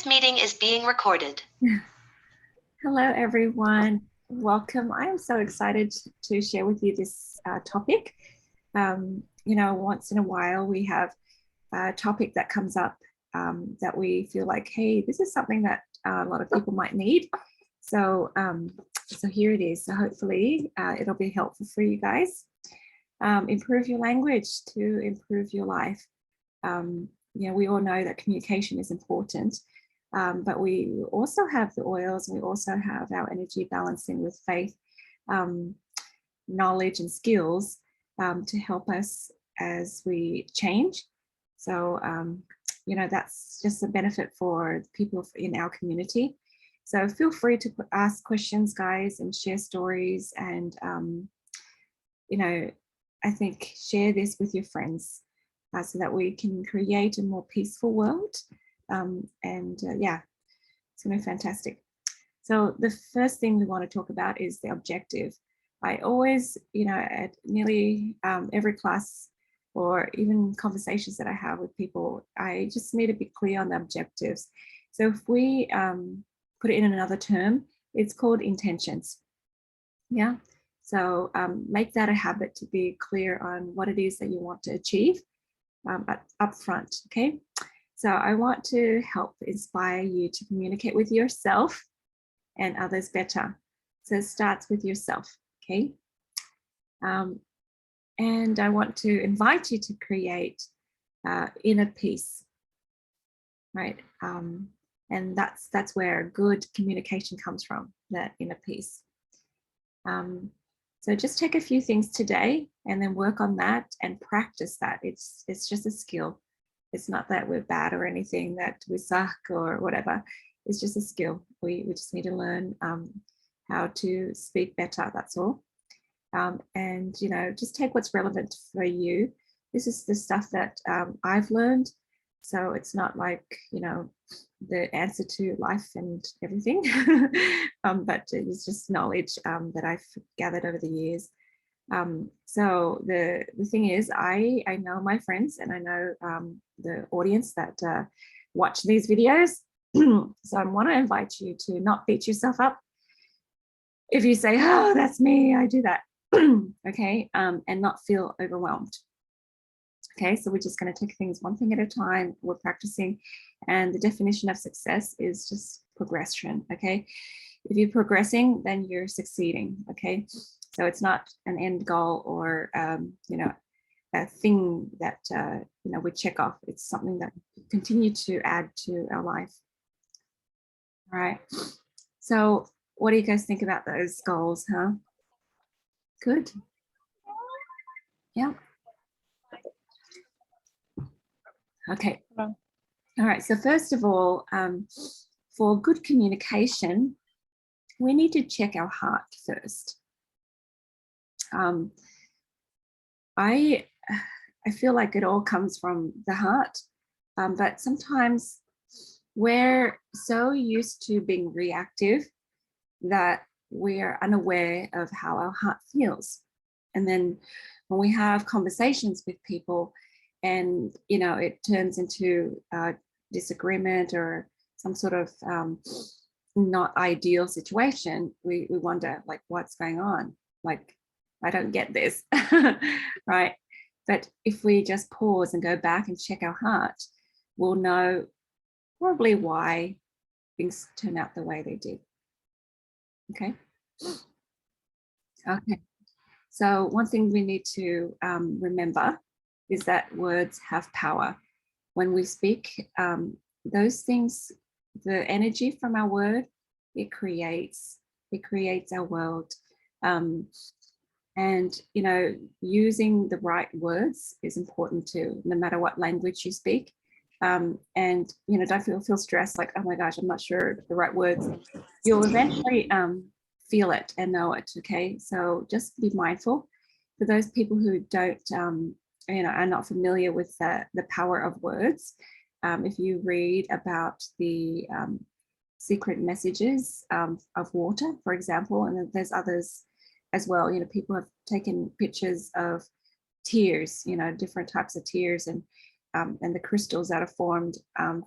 meeting is being recorded. Hello, everyone. Welcome. I am so excited to share with you this topic. Once in a while, we have a topic that comes up that we feel like, hey, this is something that a lot of people might need. So here it is. So hopefully it'll be helpful for you guys. Improve your language to improve your life. We all know that communication is important. But we also have the oils, and we also have our energy balancing with faith, knowledge and skills to help us as we change. So, that's just a benefit for people in our community. So feel free to ask questions, guys, and share stories. And, I think share this with your friends so that we can create a more peaceful world. It's going to be fantastic. So the first thing we want to talk about is the objective. I always, at nearly every class or even conversations that I have with people, I just need to be clear on the objectives. So if we put it in another term, it's called intentions. Yeah. So make that a habit to be clear on what it is that you want to achieve up front. Okay. So I want to help inspire you to communicate with yourself and others better. So it starts with yourself, okay? And I want to invite you to create inner peace, right? And that's where good communication comes from, that inner peace. So just take a few things today and then work on that and practice that. It's just a skill. It's not that we're bad or anything, that we suck or whatever. It's just a skill. We just need to learn how to speak better, that's all. And, just take what's relevant for you. This is the stuff that I've learned. So it's not like, the answer to life and everything, but it's just knowledge that I've gathered over the years. So the thing is, I know my friends and I know the audience that watch these videos. So I want to invite you to not beat yourself up. If you say, oh, that's me, I do that. Okay, and not feel overwhelmed. Okay, so we're just going to take things one thing at a time. We're practicing, and the definition of success is just progression. Okay, if you're progressing, then you're succeeding. Okay, so it's not an end goal or a thing that we check off. It's something that we continue to add to our life. All right. So what do you guys think about those goals, huh? Good. Yeah. Okay. All right. So first of all, for good communication, we need to check our heart first. I feel like it all comes from the heart, but sometimes we're so used to being reactive that we're unaware of how our heart feels. And then when we have conversations with people and, it turns into disagreement or some sort of not ideal situation, we wonder, like, what's going on? Like, I don't get this, right? But if we just pause and go back and check our heart, we'll know probably why things turn out the way they did. Okay. Okay. So one thing we need to remember is that words have power. When we speak, those things, the energy from our word, it creates our world. And, using the right words is important too, no matter what language you speak. And, don't feel stressed, like, oh my gosh, I'm not sure the right words. You'll eventually feel it and know it, okay? So just be mindful. For those people who don't, are not familiar with the power of words, if you read about the secret messages of water, for example, and there's others as well, people have taken pictures of tears, different types of tears and the crystals that are formed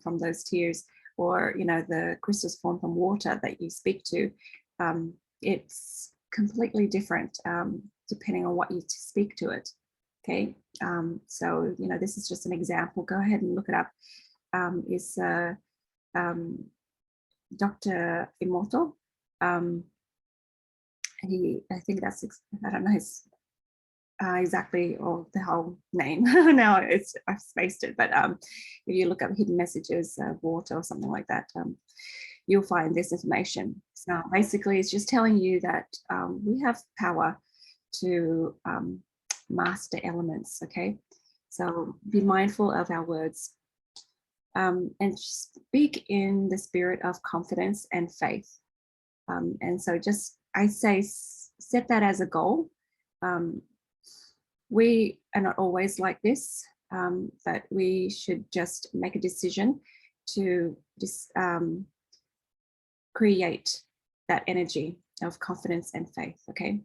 from those tears. or, you know, the crystals formed from water that you speak to, it's completely different depending on what you speak to it. Okay, so, you know, this is just an example. Go ahead and look it up. Is Dr. Immortal. I think that's, I don't know his exactly, or the whole name. Now I've spaced it, but if you look up hidden messages, water or something like that, you'll find this information. So basically it's just telling you that we have power to master elements. Okay, so be mindful of our words, and speak in the spirit of confidence and faith. And so just, I say, set that as a goal. We are not always like this, but we should just make a decision to just create that energy of confidence and faith. Okay.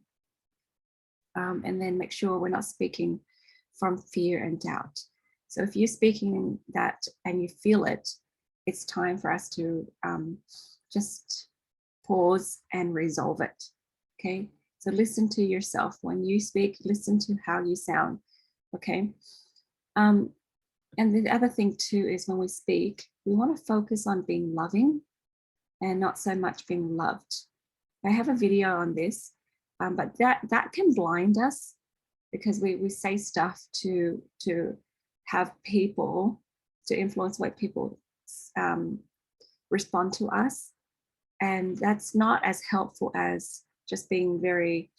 And then make sure we're not speaking from fear and doubt. So if you're speaking that and you feel it, it's time for us to just pause and resolve it. Okay, so listen to yourself when you speak. Listen to how you sound. Okay, and the other thing too is when we speak, we want to focus on being loving and not so much being loved. I have a video on this, but that can blind us, because we say stuff to have people, to influence what people respond to us. And that's not as helpful as just being very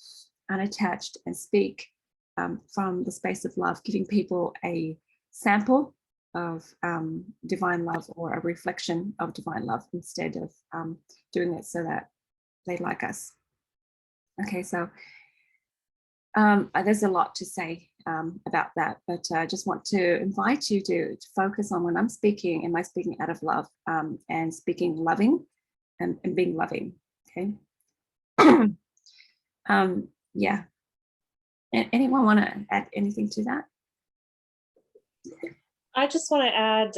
unattached and speak from the space of love, giving people a sample of divine love, or a reflection of divine love, instead of doing it so that they like us. Okay, so there's a lot to say about that, but I just want to invite you to focus on, when I'm speaking, am I speaking out of love, and speaking loving, and being loving. Okay. Yeah. Anyone want to add anything to that? I just want to add,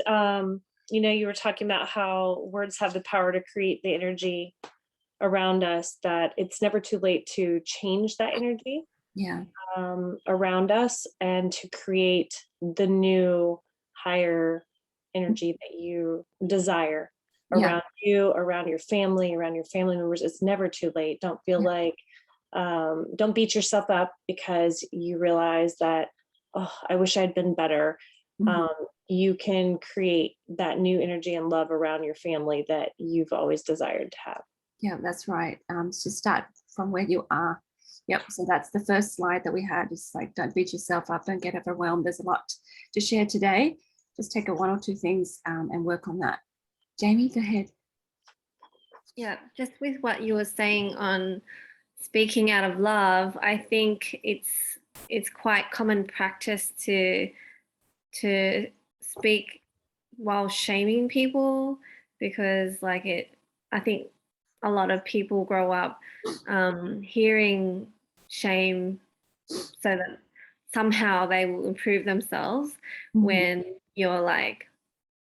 you know, you were talking about how words have the power to create the energy around us, that it's never too late to change that energy. Yeah. Around us, and to create the new higher energy that you desire around you, around your family members. It's never too late. Don't feel like, don't beat yourself up because you realize that, oh, I wish I'd been better. You can create that new energy and love around your family that you've always desired to have. Yeah, that's right. So start from where you are. Yep. So that's the first slide that we had. It's like, don't beat yourself up, don't get overwhelmed. There's a lot to share today. Just take one or two things and work on that. Jamie, go ahead. Yeah, just with what you were saying on speaking out of love, I think it's quite common practice to speak while shaming people, because I think a lot of people grow up hearing shame so that somehow they will improve themselves. When you're like,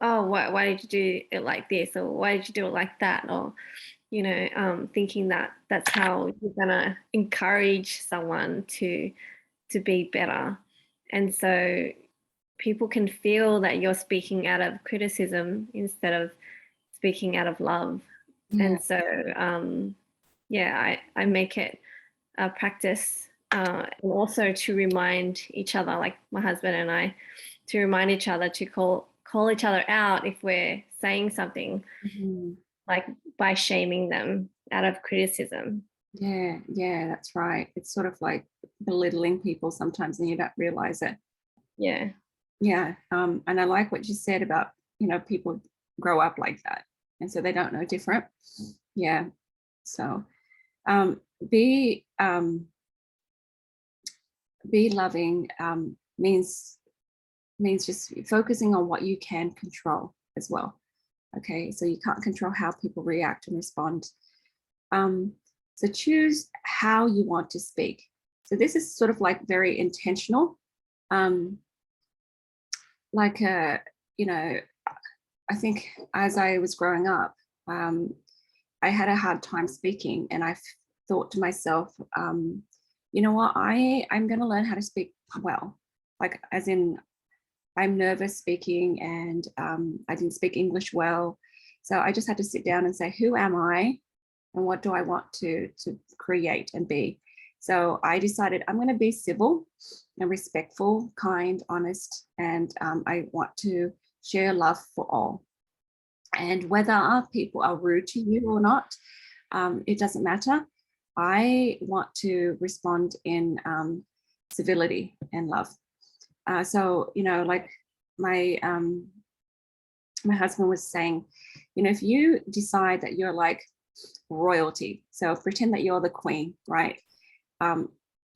oh, why did you do it like this, or why did you do it like that, or you know, thinking that that's how you're gonna encourage someone to be better. And so people can feel that you're speaking out of criticism instead of speaking out of love. And so I make it a practice, and also to remind each other, like my husband and I, to remind each other to call each other out if we're saying something, like by shaming them out of criticism. Yeah, that's right. It's sort of like belittling people sometimes, and you don't realize it. Yeah. And I like what you said about, you know, people grow up like that, and so they don't know different. Yeah. So be loving means just focusing on what you can control as well. Okay, so you can't control how people react and respond. So choose how you want to speak. So this is sort of like very intentional. Like, you know, I think as I was growing up, I had a hard time speaking, and I thought to myself, you know what, I'm going to learn how to speak well, like as in I'm nervous speaking, and I didn't speak English well. So I just had to sit down and say, who am I and what do I want to create and be? So I decided I'm going to be civil and respectful, kind, honest, and I want to share love for all. And whether people are rude to you or not, it doesn't matter. I want to respond in civility and love. So, you know, like my husband was saying, you know, if you decide that you're like royalty, so pretend that you're the queen, right?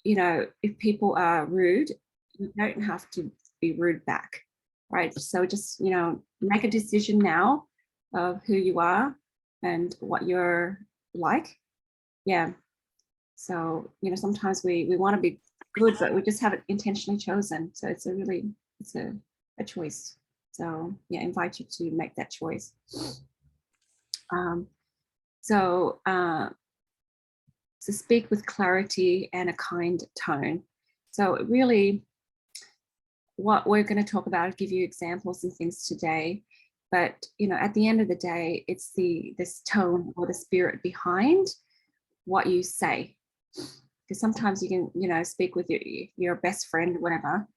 You know, if people are rude, you don't have to be rude back, right? So just, you know, make a decision now of who you are and what you're like. Yeah. So, you know, sometimes we want to be good, but we just haven't intentionally chosen. So it's a choice. So yeah, I invite you to make that choice. So speak with clarity and a kind tone. So really, what we're going to talk about, I'll give you examples and things today. But you know, at the end of the day, it's this tone or the spirit behind what you say. Because sometimes you can, you know, speak with your best friend, whatever,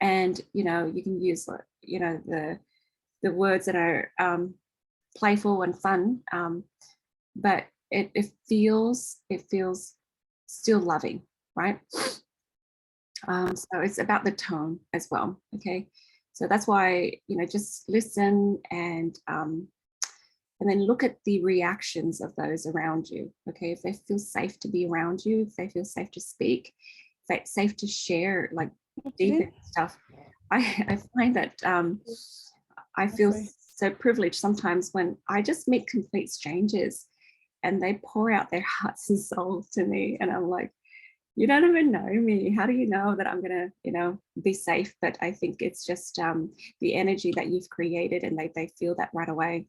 and you know, you can use, you know, the words that are playful and fun, but it feels still loving, right? So it's about the tone as well. Okay, so that's why, you know, just listen and then look at the reactions of those around you. Okay, if they feel safe to be around you, if they feel safe to speak, if they're safe to share like deep stuff. I find that I feel so privileged sometimes when I just meet complete strangers and they pour out their hearts and souls to me, and I'm like, you don't even know me. How do you know that I'm gonna, you know, be safe? But I think it's just the energy that you've created, and they feel that right away.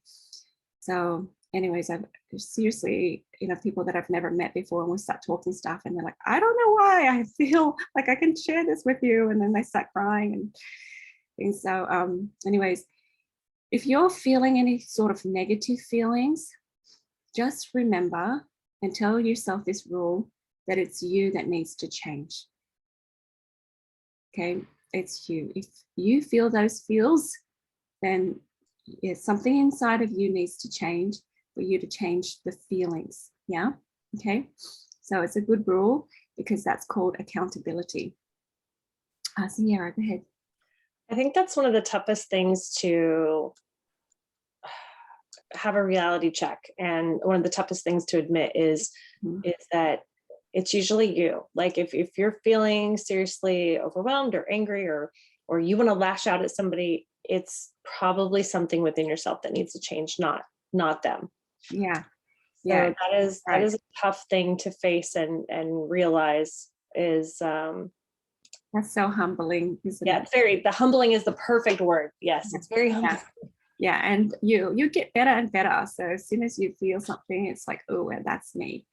So anyways, I've seriously, you know, people that I've never met before, and we start talking stuff and they're like, I don't know why I feel like I can share this with you. And then they start crying and things. So anyways, if you're feeling any sort of negative feelings, just remember and tell yourself this rule, that it's you that needs to change. Okay, it's you. If you feel those feels, then something inside of you needs to change for you to change the feelings. Yeah. Okay. So it's a good rule because that's called accountability. So yeah, go ahead. I think that's one of the toughest things to have a reality check. And one of the toughest things to admit is that it's usually you. Like if you're feeling seriously overwhelmed or angry or you want to lash out at somebody, it's probably something within yourself that needs to change, not them. Yeah. So that is a tough thing to face and realize is that's so humbling, isn't it? It's the humbling is the perfect word. Yes, it's very humbling. Yeah, and you get better and better. So as soon as you feel something, it's like, oh, well, that's me.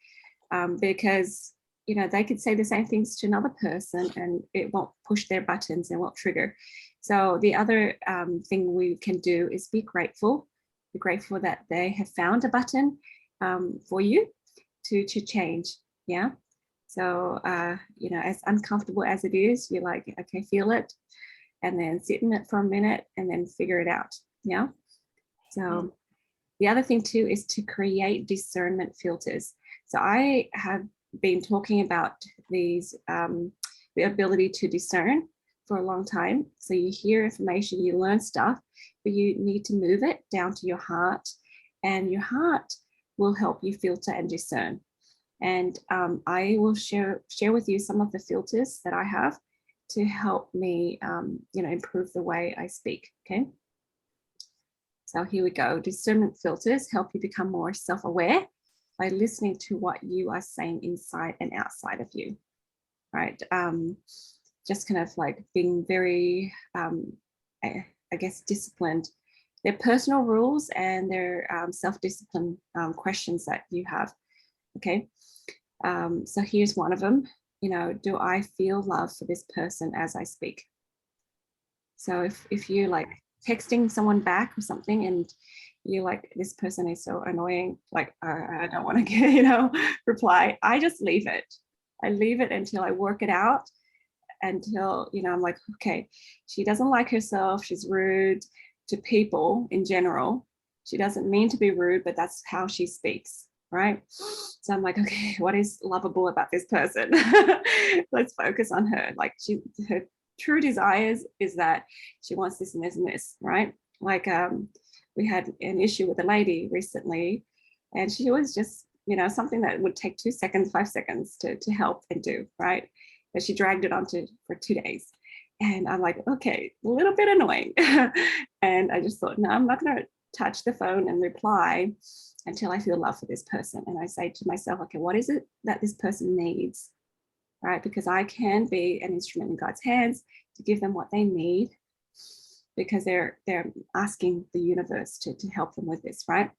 Because you know, they could say the same things to another person and it won't push their buttons and won't trigger. So the other thing we can do is be grateful. Be grateful that they have found a button for you to change. Yeah. So you know, as uncomfortable as it is, you're like, okay, feel it, and then sit in it for a minute and then figure it out. Yeah. So the other thing too is to create discernment filters. So I have been talking about these, the ability to discern for a long time. So you hear information, you learn stuff, but you need to move it down to your heart, and your heart will help you filter and discern. And I will share with you some of the filters that I have to help me, you know, improve the way I speak. Okay. So here we go. Discernment filters help you become more self-aware by listening to what you are saying inside and outside of you, right? Just kind of like being very, I guess, disciplined They're personal rules and they're self-discipline questions that you have. Okay. So here's one of them. Do I feel love for this person as I speak? So if you like texting someone back or something and you're like, this person is so annoying, like I don't want to get, reply, I just leave it. I leave it until I work it out, until, I'm like, okay, she doesn't like herself. She's rude to people in general. She doesn't mean to be rude, but that's how she speaks, right? So I'm like, okay, what is lovable about this person? Let's focus on her. Like her true desires is that she wants this and this and this, right? Like we had an issue with a lady recently, and she was just, something that would take 2 seconds, 5 seconds to help and do, right? But she dragged it on for 2 days. And I'm like, okay, a little bit annoying. And I just thought, no, I'm not going to touch the phone and reply until I feel love for this person. And I say to myself, okay, what is it that this person needs? Right? Because I can be an instrument in God's hands to give them what they need, because they're asking the universe to help them with this, right?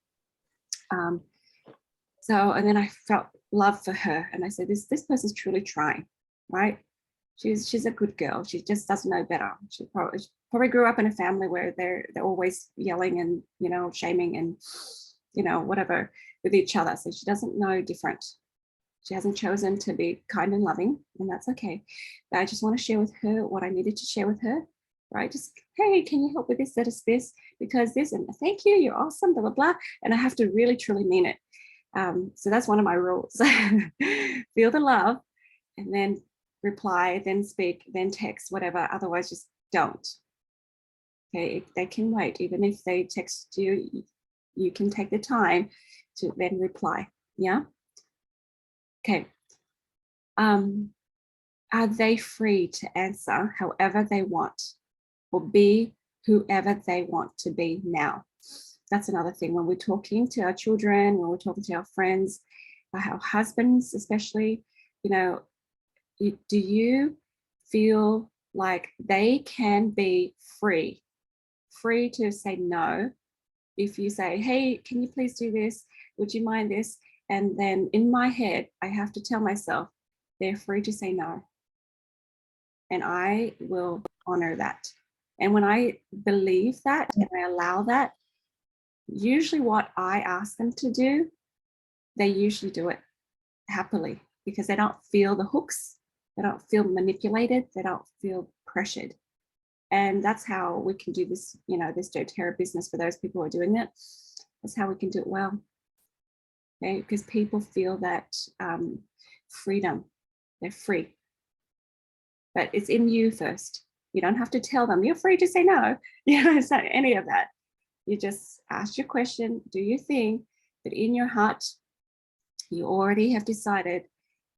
So, and then I felt love for her, and I said, this person's truly trying, right? She's a good girl. She just doesn't know better. She probably grew up in a family where they're always yelling and shaming and whatever with each other. So she doesn't know different. She hasn't chosen to be kind and loving, and that's okay. But I just want to share with her what I needed to share with her, right? Just, hey, can you help with this, this, because this, and thank you, you're awesome, blah, blah, blah. And I have to really, truly mean it. So that's one of my rules. Feel the love, and then reply, then speak, then text, whatever. Otherwise, just don't. Okay, they can wait. Even if they text you, you can take the time to then reply. Yeah. Okay. Are they free to answer however they want, or be whoever they want to be now? That's another thing. When we're talking to our children, when we're talking to our friends, our husbands especially, do you feel like they can be free to say no? If you say, hey, can you please do this? Would you mind this? And then in my head, I have to tell myself, they're free to say no. And I will honor that. And when I believe that and I allow that, usually what I ask them to do, they usually do it happily, because they don't feel the hooks. They don't feel manipulated. They don't feel pressured. And that's how we can do this, this doTERRA business for those people who are doing it. That's how we can do it well. Okay, because people feel that freedom, they're free. But it's in you first. You don't have to tell them you're free to say no. It's not any of that. You just ask your question, do your thing, but in your heart, you already have decided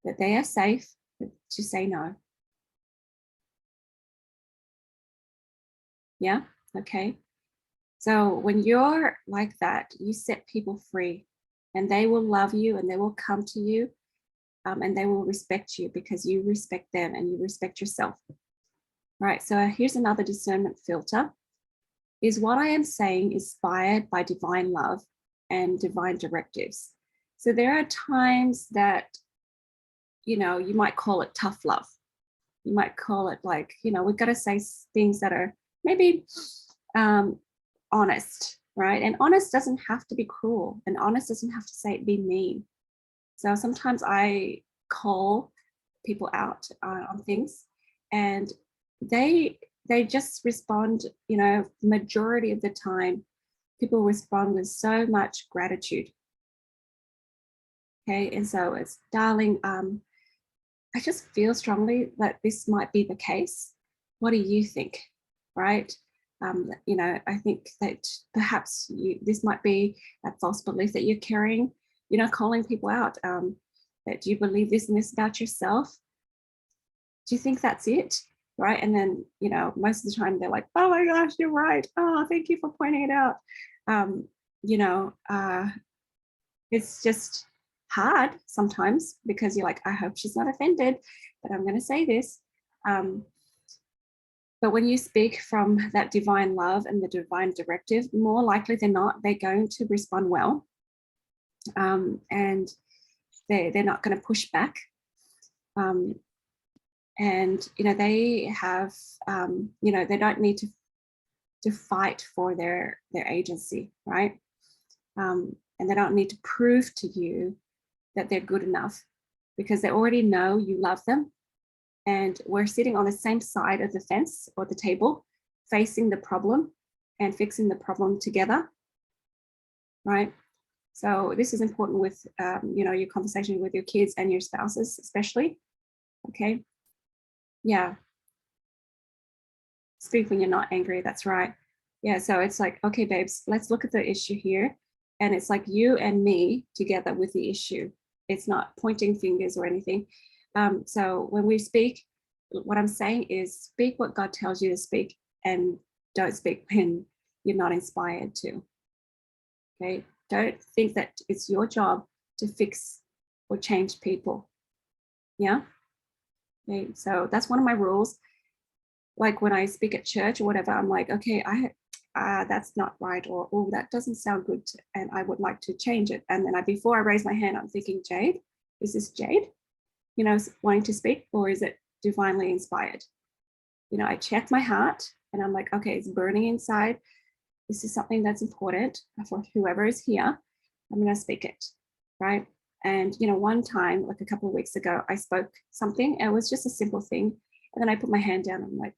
that they are safe to say no. Yeah, okay. So when you're like that, you set people free, and they will love you, and they will come to you, and they will respect you because you respect them and you respect yourself. Right, so here's another discernment filter. Is what I am saying inspired by divine love and divine directives? So there are times that, you might call it tough love. You might call it like, we've got to say things that are maybe honest, right? And honest doesn't have to be cruel, and honest doesn't have to be mean. So sometimes I call people out on things, and they just respond, majority of the time, people respond with so much gratitude. Okay, and so it's, darling, I just feel strongly that this might be the case. What do you think? Right? I think that perhaps this might be a false belief that you're carrying, calling people out, that you believe this and this about yourself. Do you think that's it? Right? And then, most of the time they're like, oh my gosh, you're right. Oh, thank you for pointing it out. It's just hard sometimes, because you're like, I hope she's not offended, but I'm going to say this. But But when you speak from that divine love and the divine directive, more likely than not, they're going to respond well. And they're not going to push back. And, you know, they have, you know, they don't need to fight for their agency, right? And they don't need to prove to you that they're good enough, because they already know you love them. And we're sitting on the same side of the fence or the table, facing the problem and fixing the problem together, right? So this is important with, you know, your conversation with your kids and your spouses, especially. Okay. Yeah. Speak when you're not angry. That's right. Yeah. So it's like, okay, babes, let's look at the issue here. And it's like you and me together with the issue. It's not pointing fingers or anything. So when we speak, what I'm saying is speak what God tells you to speak, and don't speak when you're not inspired to. Okay. Don't think that it's your job to fix or change people. Yeah. Okay. So that's one of my rules. Like when I speak at church or whatever, I'm like, okay, that's not right, or oh, that doesn't sound good, and I would like to change it. And then before I raise my hand, I'm thinking, Jade, is this Jade, you know, wanting to speak, or is it divinely inspired? You know, I check my heart and I'm like, okay, it's burning inside. This is something that's important for whoever is here. I'm going to speak it, right? And, you know, one time, like a couple of weeks ago, I spoke something. It was just a simple thing. And then I put my hand down. I'm like,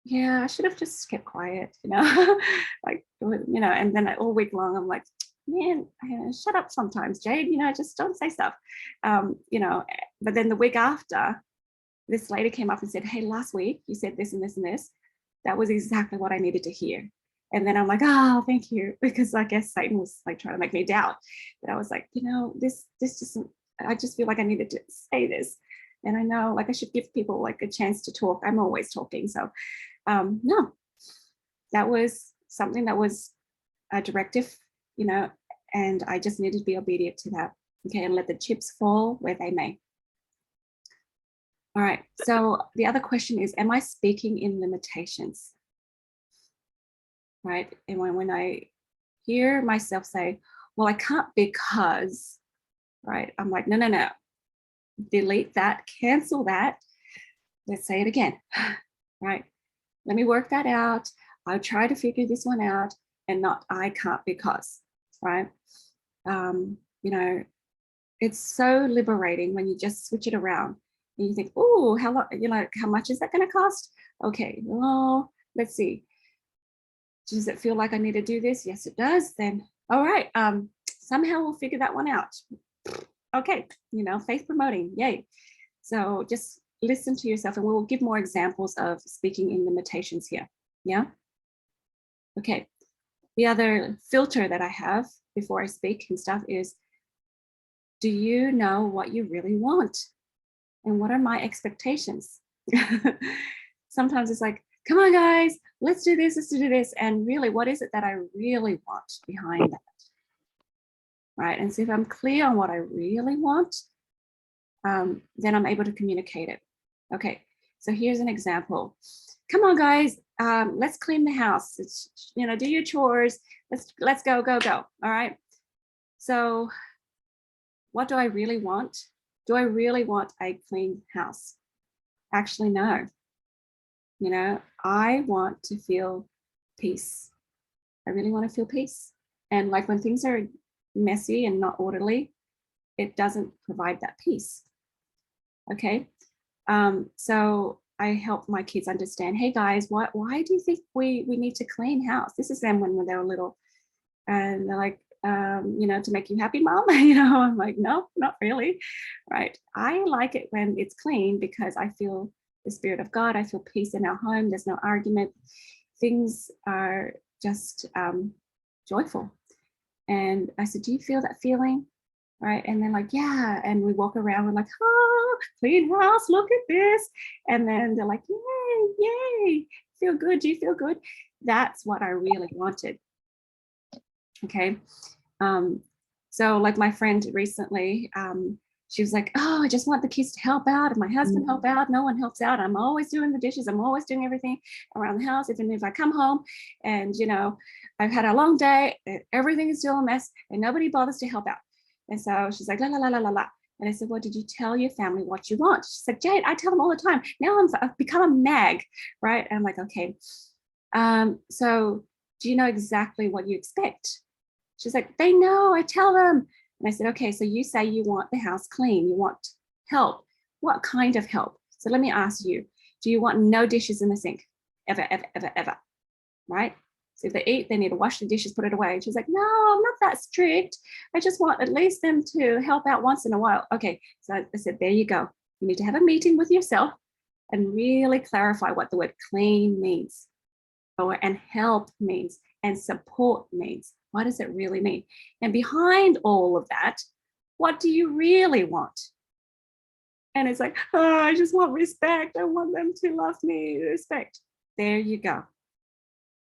yeah, I should have just kept quiet, you know, like, you know, and then all week long, I'm like, man, shut up sometimes, Jade, you know, just don't say stuff, you know. But then the week after, this lady came up and said, hey, last week you said this and this and this. That was exactly what I needed to hear. And then I'm like, oh, thank you. Because I guess Satan was like trying to make me doubt. But I was like, you know, this just, I just feel like I needed to say this. And I know, like, I should give people like a chance to talk. I'm always talking. So no, that was something that was a directive, you know, and I just needed to be obedient to that. Okay. And let the chips fall where they may. All right. So the other question is, am I speaking in limitations? Right. And when I hear myself say, well, I can't because, right, I'm like, no. Delete that, cancel that. Let's say it again. Right. Let me work that out. I'll try to figure this one out, and not I can't because, right? You know, it's so liberating when you just switch it around and you think, oh, how long, you know, how much is that going to cost? Okay, well, let's see. Does it feel like I need to do this? Yes, it does. Then, all right, somehow we'll figure that one out. Okay, you know, faith promoting, yay. So just listen to yourself, and we'll give more examples of speaking in limitations here. Yeah. Okay. The other filter that I have before I speak and stuff is, do you know what you really want? And what are my expectations? Sometimes it's like, come on, guys, let's do this. And really, what is it that I really want behind that? Right. And so if I'm clear on what I really want, then I'm able to communicate it. Okay. So here's an example. Come on, guys, let's clean the house. It's, you know, do your chores. Let's go. All right. So what do I really want? Do I really want a clean house? Actually, no. You know, I want to feel peace. I really want to feel peace. And like when things are messy and not orderly, it doesn't provide that peace. Okay. So I help my kids understand, hey guys, why do you think we need to clean house? This is them when they were little. And they're like, you know, to make you happy, mom. You know, I'm like, no, not really. Right. I like it when it's clean because I feel the Spirit of God. I feel peace in our home. There's no argument. Things are just joyful. And I said, do you feel that feeling? Right. And then like, yeah. And we walk around, we're like, oh, clean house, look at this. And then they're like, yay, feel good. Do you feel good? That's what I really wanted. Okay. So like my friend recently, she was like, oh, I just want the kids to help out and my husband help out. No one helps out. I'm always doing the dishes. I'm always doing everything around the house. Even if I come home and, you know, I've had a long day, everything is still a mess and nobody bothers to help out. And so she's like, la, la, la, la, la, la. And I said, well, did you tell your family what you want? She's like, Jade, I tell them all the time. Now I've become a nag, right? And I'm like, okay. So do you know exactly what you expect? She's like, they know, I tell them. And I said, okay, so you say you want the house clean, you want help. What kind of help? So let me ask you, do you want no dishes in the sink? Ever, ever, ever, ever, right? So if they eat, they need to wash the dishes, put it away. And she's like, no, I'm not that strict. I just want at least them to help out once in a while. Okay, so I said, there you go. You need to have a meeting with yourself and really clarify what the word clean means, and help means, and support means. What does it really mean? And behind all of that, what do you really want? And it's like, oh, I just want respect. I want them to love me, respect. There you go.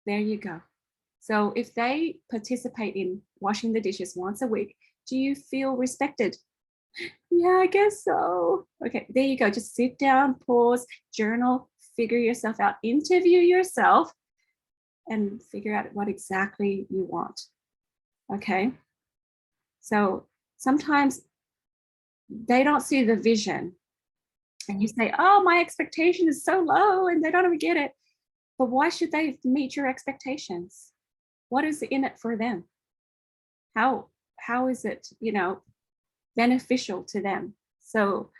There you go. So if they participate in washing the dishes once a week, do you feel respected? Yeah, I guess so. Okay, there you go. Just sit down, pause, journal, figure yourself out, interview yourself, and figure out what exactly you want. Okay. So sometimes they don't see the vision and you say, oh, my expectation is so low and they don't even get it. But why should they meet your expectations? What is in it for them? How is it, you know, beneficial to them? So,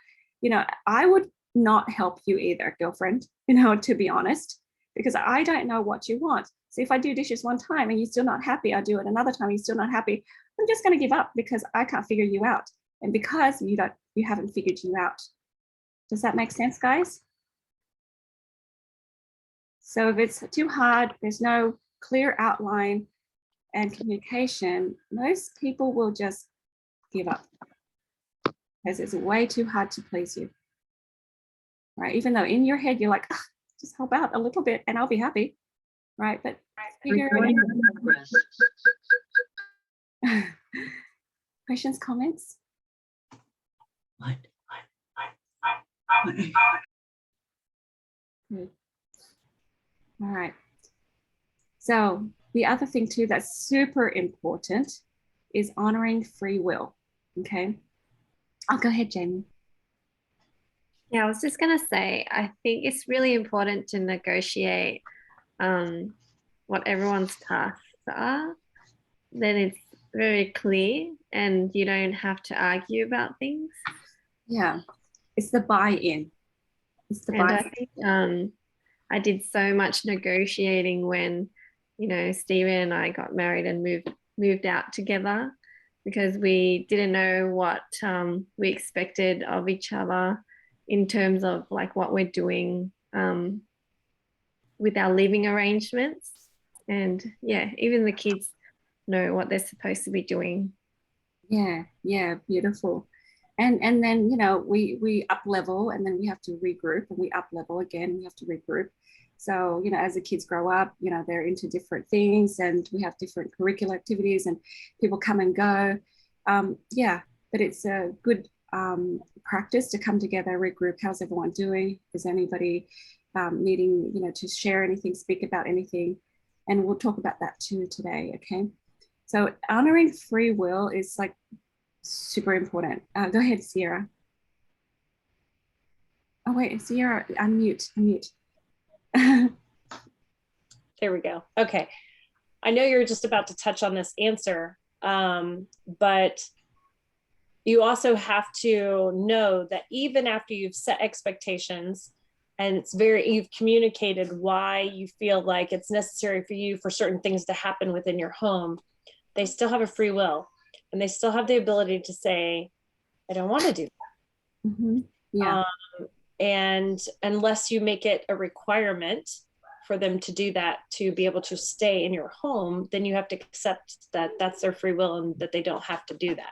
you know, I would not help you either, girlfriend, you know, to be honest, because I don't know what you want. So if I do dishes one time and you're still not happy, I do it another time, you're still not happy, I'm just going to give up because I can't figure you out. And because you haven't figured you out. Does that make sense, guys? So if it's too hard, there's no clear outline and communication, most people will just give up because it's way too hard to please you, right? Even though in your head, you're like, just help out a little bit and I'll be happy, right? But figure it out. Questions, comments? Good. All right. So the other thing too that's super important is honoring free will. Okay. I'll go ahead, Jamie. Yeah, I was just going to say, I think it's really important to negotiate what everyone's tasks are. Then it's very clear and you don't have to argue about things. Yeah, it's the buy-in. It's the buy-in. I think I did so much negotiating when, you know, Steven and I got married and moved out together because we didn't know what we expected of each other in terms of like what we're doing with our living arrangements. And yeah, even the kids know what they're supposed to be doing. Yeah, beautiful. And then, you know, we up level and then we have to regroup and we up level again, we have to regroup. So, you know, as the kids grow up, you know, they're into different things and we have different curricular activities and people come and go. Yeah, but it's a good practice to come together, regroup. How's everyone doing? Is anybody needing, you know, to share anything, speak about anything? And we'll talk about that too today, okay? So honoring free will is like super important. Go ahead, Sierra. Oh wait, Sierra, unmute. There we go. Okay. I know you're just about to touch on this answer, but you also have to know that even after you've set expectations and you've communicated why you feel like it's necessary for you for certain things to happen within your home, they still have a free will and they still have the ability to say, I don't want to do that. Mm-hmm. Yeah. And unless you make it a requirement for them to do that, to be able to stay in your home, then you have to accept that that's their free will and that they don't have to do that.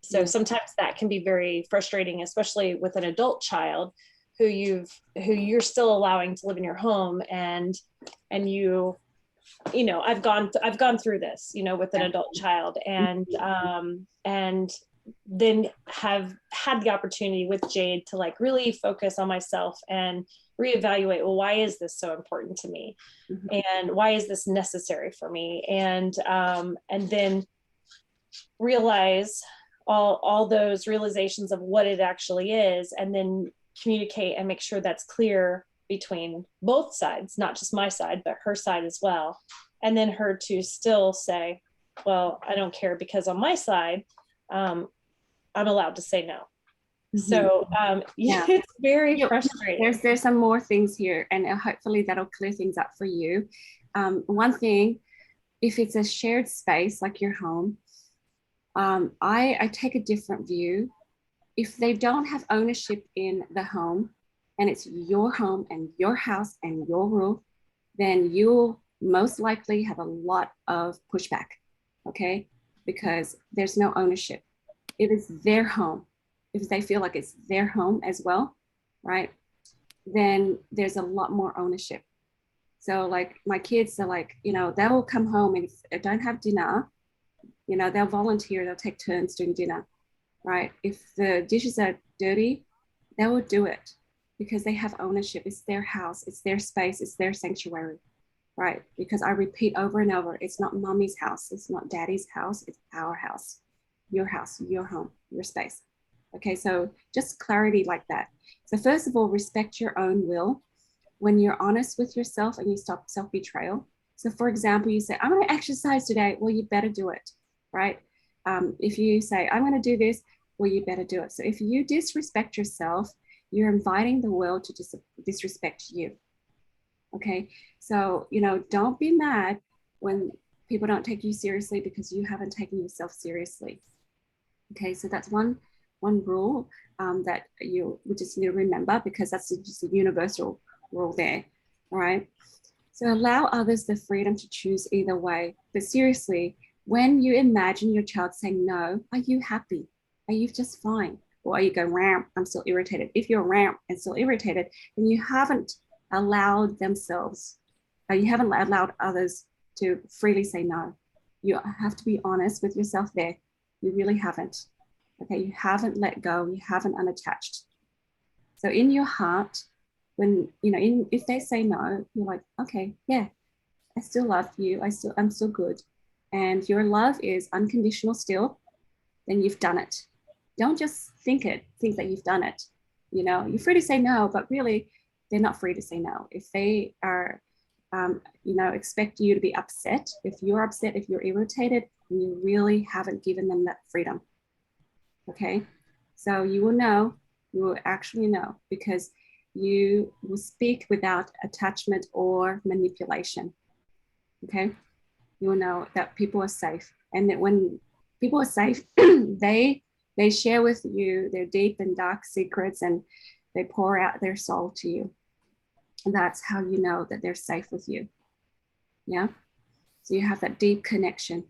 So sometimes that can be very frustrating, especially with an adult child who you're still allowing to live in your home, and you know, I've gone through this, you know, with an adult child, and then have had the opportunity with Jade to like really focus on myself and reevaluate, well, why is this so important to me? And why is this necessary for me? And then realize all those realizations of what it actually is, and then communicate and make sure that's clear between both sides, not just my side, but her side as well. And then her to still say, well, I don't care, because on my side, I'm allowed to say no. So it's very frustrating. There's some more things here, and hopefully that'll clear things up for you. One thing, if it's a shared space like your home, I take a different view. If they don't have ownership in the home, and it's your home and your house and your rule, then you'll most likely have a lot of pushback, okay? Because there's no ownership. It is their home. If they feel like it's their home as well, right? Then there's a lot more ownership. So like my kids are like, you know, they'll come home and if they don't have dinner, you know, they'll volunteer, they'll take turns doing dinner, right? If the dishes are dirty, they will do it because they have ownership. It's their house, it's their space, it's their sanctuary, right? Because I repeat over and over, it's not mommy's house, it's not daddy's house, it's our house, your home, your space. Okay, so just clarity like that. So first of all, respect your own will. When you're honest with yourself and you stop self-betrayal. So for example, you say, I'm gonna exercise today. Well, you better do it, right? If you say, I'm gonna do this, well, you better do it. So if you disrespect yourself, you're inviting the world to disrespect you, okay? So, you know, don't be mad when people don't take you seriously because you haven't taken yourself seriously. Okay, so that's one rule that we just need to remember, because that's just a universal rule there, all right? So allow others the freedom to choose either way. But seriously, when you imagine your child saying no, are you happy? Are you just fine? Or are you going, ram, I'm still irritated? If you're ram and still irritated, then you haven't allowed themselves, you haven't allowed others to freely say no. You have to be honest with yourself there. You really haven't. Okay, you haven't let go, you haven't unattached. So in your heart, when, you know, if they say no, you're like, okay, yeah, I still love you, I'm still good. And your love is unconditional still, then you've done it. Don't just think that you've done it. You know, you're free to say no, but really they're not free to say no. If they are, you know, expect you to be upset, if you're upset, if you're irritated, then you really haven't given them that freedom. Okay, so you will actually know, because you will speak without attachment or manipulation. Okay, you will know that people are safe, and that when people are safe, they share with you their deep and dark secrets, and they pour out their soul to you. And that's how you know that they're safe with you. Yeah, so you have that deep connection.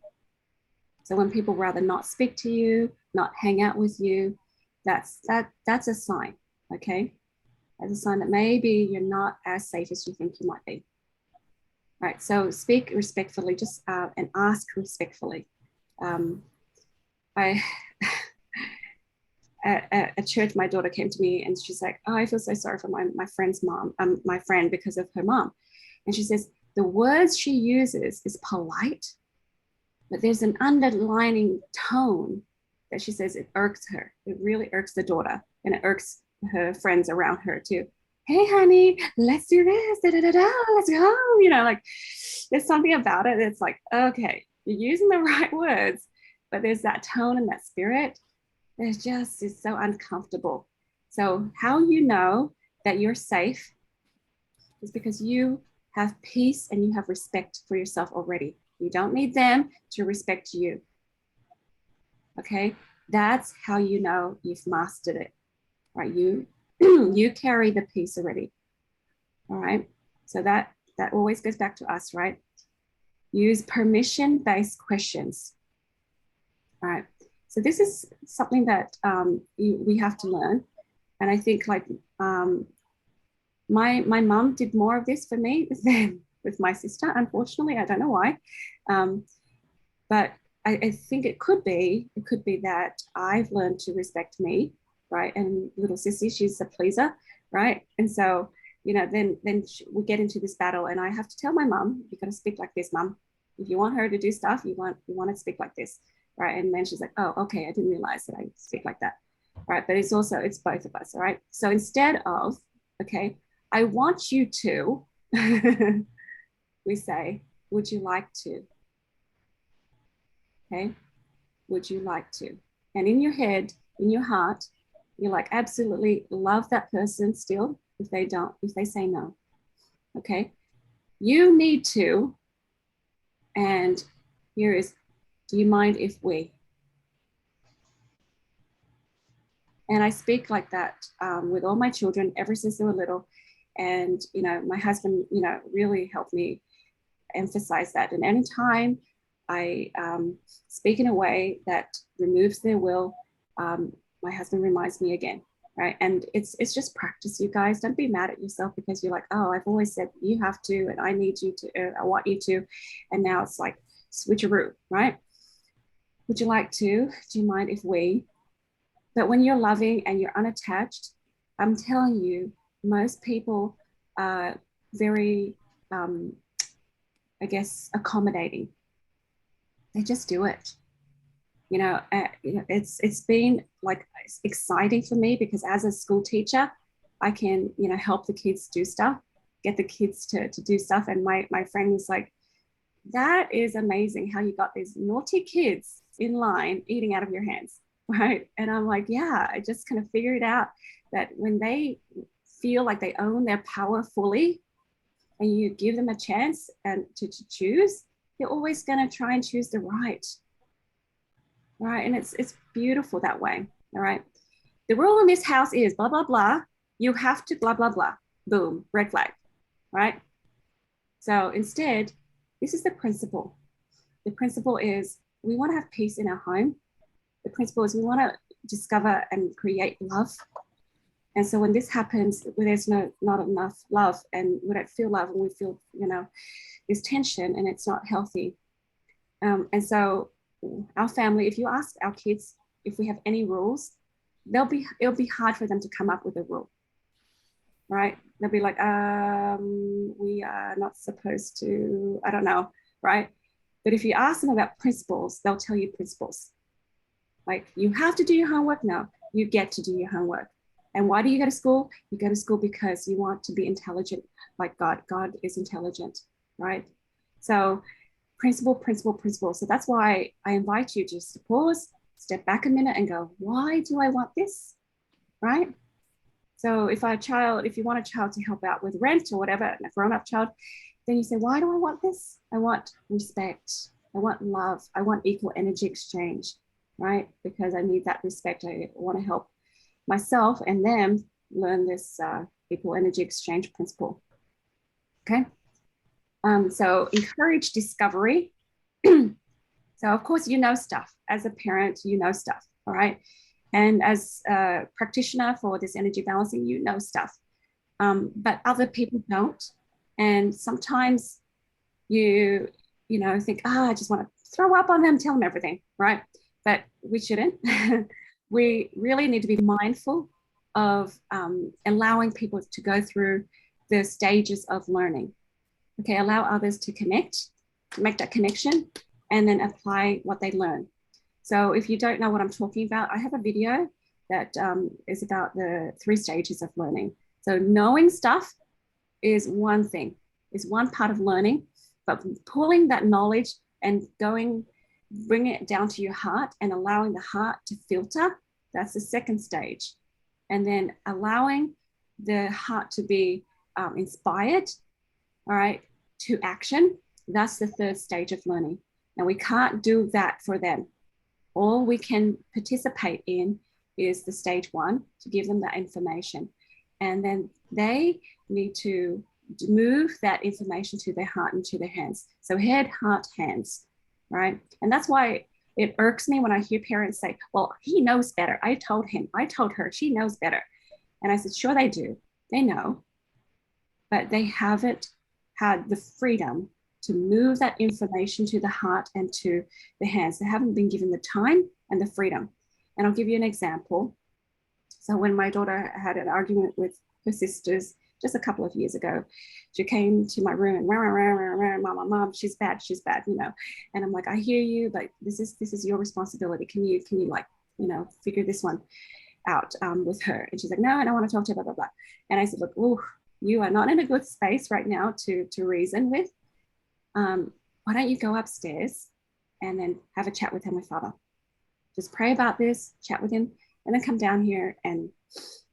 So when people rather not speak to you, not hang out with you, that's a sign, okay? That's a sign that maybe you're not as safe as you think you might be. All right, so speak respectfully, just and ask respectfully. At church, my daughter came to me and she's like, oh, I feel so sorry for my friend's mom, my friend, because of her mom. And she says, the words she uses is polite, but there's an underlining tone that she says it irks her. It really irks the daughter, and it irks her friends around her too. Hey, honey, let's do this. Da, da, da, da, let's go. You know, like there's something about it. It's like, okay, you're using the right words, but there's that tone and that spirit. It's so uncomfortable. So how you know that you're safe is because you have peace and you have respect for yourself already. You don't need them to respect you. Okay, that's how you know you've mastered it, right? You carry the peace already. All right, so that always goes back to us, right? Use permission-based questions. All right, so this is something that we have to learn, and I think like my mom did more of this for me than with my sister. Unfortunately, I don't know why, but I think it could be that I've learned to respect me, right? And little sissy, she's a pleaser, right? And so, you know, then we get into this battle, and I have to tell my mum, "You're going to speak like this, mum. If you want her to do stuff, you want to speak like this, right?" And then she's like, "Oh, okay, I didn't realize that I speak like that." Right? But it's both of us, all right? So instead of, okay, "I want you to," we say, "Would you like to?" Okay, "Would you like to?" And in your head, in your heart, you're like, absolutely love that person still if they say no. Okay, "You need to," and here is, "Do you mind if we?" And I speak like that with all my children ever since they were little. And, you know, my husband, you know, really helped me emphasize that. And anytime I speak in a way that removes their will, my husband reminds me again, right? And it's just practice, you guys. Don't be mad at yourself because you're like, "Oh, I've always said you have to, and I need you to, I want you to." And now it's like switcheroo, right? "Would you like to? Do you mind if we?" But when you're loving and you're unattached, I'm telling you, most people are very, I guess, accommodating. They just do it. You know, it's been like exciting for me because as a school teacher, I can, you know, help the kids do stuff, get the kids to do stuff. And my friend was like, "That is amazing how you got these naughty kids in line eating out of your hands." Right. And I'm like, yeah, I just kind of figured out that when they feel like they own their power fully and you give them a chance and to choose, they're always going to try and choose the right. Right. And it's beautiful that way. All right. "The rule in this house is blah, blah, blah. You have to blah, blah, blah." Boom, red flag. Right. So instead, this is the principle. The principle is we want to have peace in our home. The principle is we want to discover and create love. And so when this happens, where there's not enough love and we don't feel love and we feel, you know, this tension and it's not healthy. And so our family, if you ask our kids if we have any rules, it'll be hard for them to come up with a rule, right? They'll be like, we are not supposed to, I don't know, right? But if you ask them about principles, they'll tell you principles. Like, "You have to do your homework." No, you get to do your homework. And why do you go to school? You go to school because you want to be intelligent like God. God is intelligent, right? So principle, principle, principle. So that's why I invite you just to pause, step back a minute and go, why do I want this, right? So if you want a child to help out with rent or whatever, and a grown-up child, then you say, why do I want this? I want respect. I want love. I want equal energy exchange, right? Because I need that respect. I want to help myself and them learn this equal energy exchange principle. Okay. So encourage discovery. So of course, you know stuff. As a parent, you know stuff, all right? And as a practitioner for this energy balancing, you know stuff. But other people don't. And sometimes you think, I just want to throw up on them, tell them everything, right? But we shouldn't. We really need to be mindful of allowing people to go through the stages of learning. Okay, allow others to connect, to make that connection, and then apply what they learn. So if you don't know what I'm talking about, I have a video that is about the 3 stages of learning. So knowing stuff is one thing, is one part of learning, but pulling that knowledge and bring it down to your heart and allowing the heart to filter, that's the 2nd stage. And then allowing the heart to be inspired, all right, to action, that's the 3rd stage of learning. Now we can't do that for them. All we can participate in is the stage 1, to give them that information. And then they need to move that information to their heart and to their hands. So head, heart, hands, right? And that's why it irks me when I hear parents say, well, he knows better. I told him, I told her, she knows better. And I said, sure they do. They know, but they haven't had the freedom to move that information to the heart and to the hands. They haven't been given the time and the freedom. And I'll give you an example. So when my daughter had an argument with her sisters just a couple of years ago, she came to my room and mom, she's bad, you know. And I'm like, I hear you, but this is your responsibility. Can you like, you know, figure this one out with her? And she's like, no, I don't want to talk to her, blah, blah, blah. And I said, look, oh, you are not in a good space right now to reason with. Why don't you go upstairs and then have a chat with my father? Just pray about this, chat with him, and then come down here and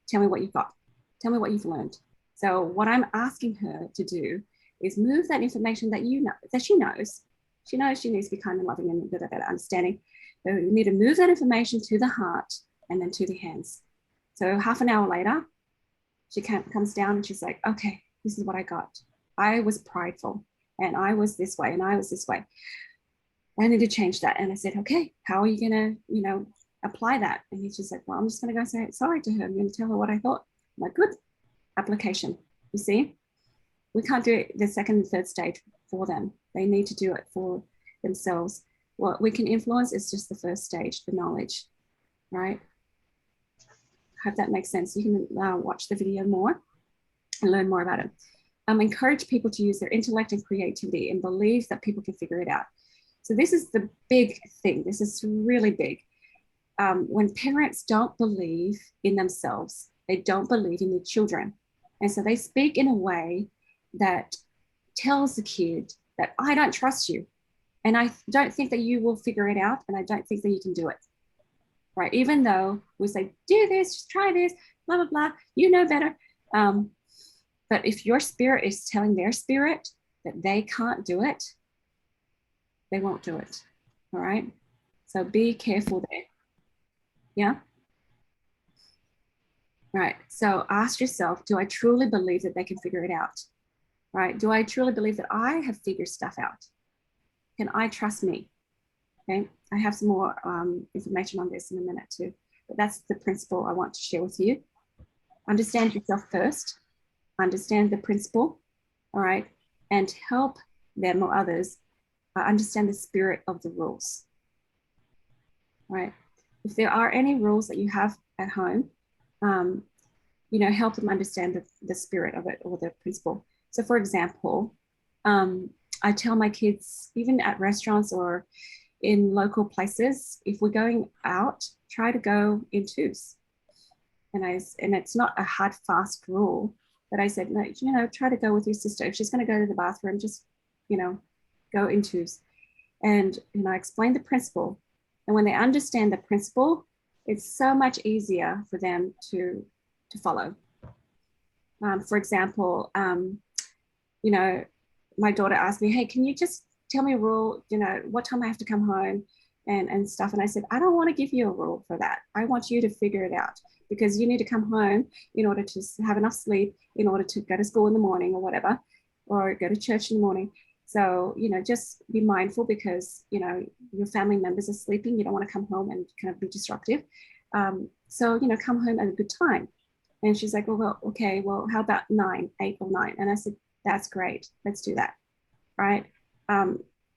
tell me what you've got. Tell me what you've learned. So what I'm asking her to do is move that information that you know, that she knows. She knows she needs to be kind and loving and better understanding. So you need to move that information to the heart and then to the hands. So half an hour later, she comes down and she's like, okay, this is what I got. I was prideful and I was this way and I was this way. I need to change that. And I said, okay, how are you going to, you know, apply that? And he's just like, well, I'm just going to go say sorry to her. I'm going to tell her what I thought. I'm like, good. Application. You see, we can't do it the second and third stage for them. They need to do it for themselves. What we can influence is just the first stage, the knowledge, right? Hope that makes sense. You can watch the video more and learn more about it. Encourage people to use their intellect and creativity and believe that people can figure it out. So this is the big thing. This is really big. When parents don't believe in themselves, they don't believe in their children. And so they speak in a way that tells the kid that I don't trust you. And I don't think that you will figure it out. And I don't think that you can do it. Right? Even though we say, do this, just try this, blah, blah, blah, you know better. But if your spirit is telling their spirit that they can't do it, they won't do it. All right? So be careful there. Yeah? Right. So ask yourself, do I truly believe that they can figure it out? Right? Do I truly believe that I have figured stuff out? Can I trust me? Okay. I have some more information on this in a minute too, but that's the principle I want to share with you. Understand yourself first, understand the principle, all right, and help them or others understand the spirit of the rules, right? If there are any rules that you have at home, you know, help them understand the spirit of it or the principle. So for example, I tell my kids, even at restaurants or in local places, if we're going out, try to go in twos. And it's not a hard, fast rule, but I said, no, you know, try to go with your sister. If she's going to go to the bathroom, just, you know, go in twos. And, you know, I explained the principle. And when they understand the principle, it's so much easier for them to follow. For example, you know, my daughter asked me, hey, can you just tell me a rule, you know, what time I have to come home and stuff. And I said, I don't want to give you a rule for that. I want you to figure it out because you need to come home in order to have enough sleep, in order to go to school in the morning or whatever, or go to church in the morning. So, you know, just be mindful because, you know, your family members are sleeping. You don't want to come home and kind of be disruptive. So, you know, come home at a good time. And she's like, well, okay, well, how about 8 or 9? And I said, that's great. Let's do that. Right.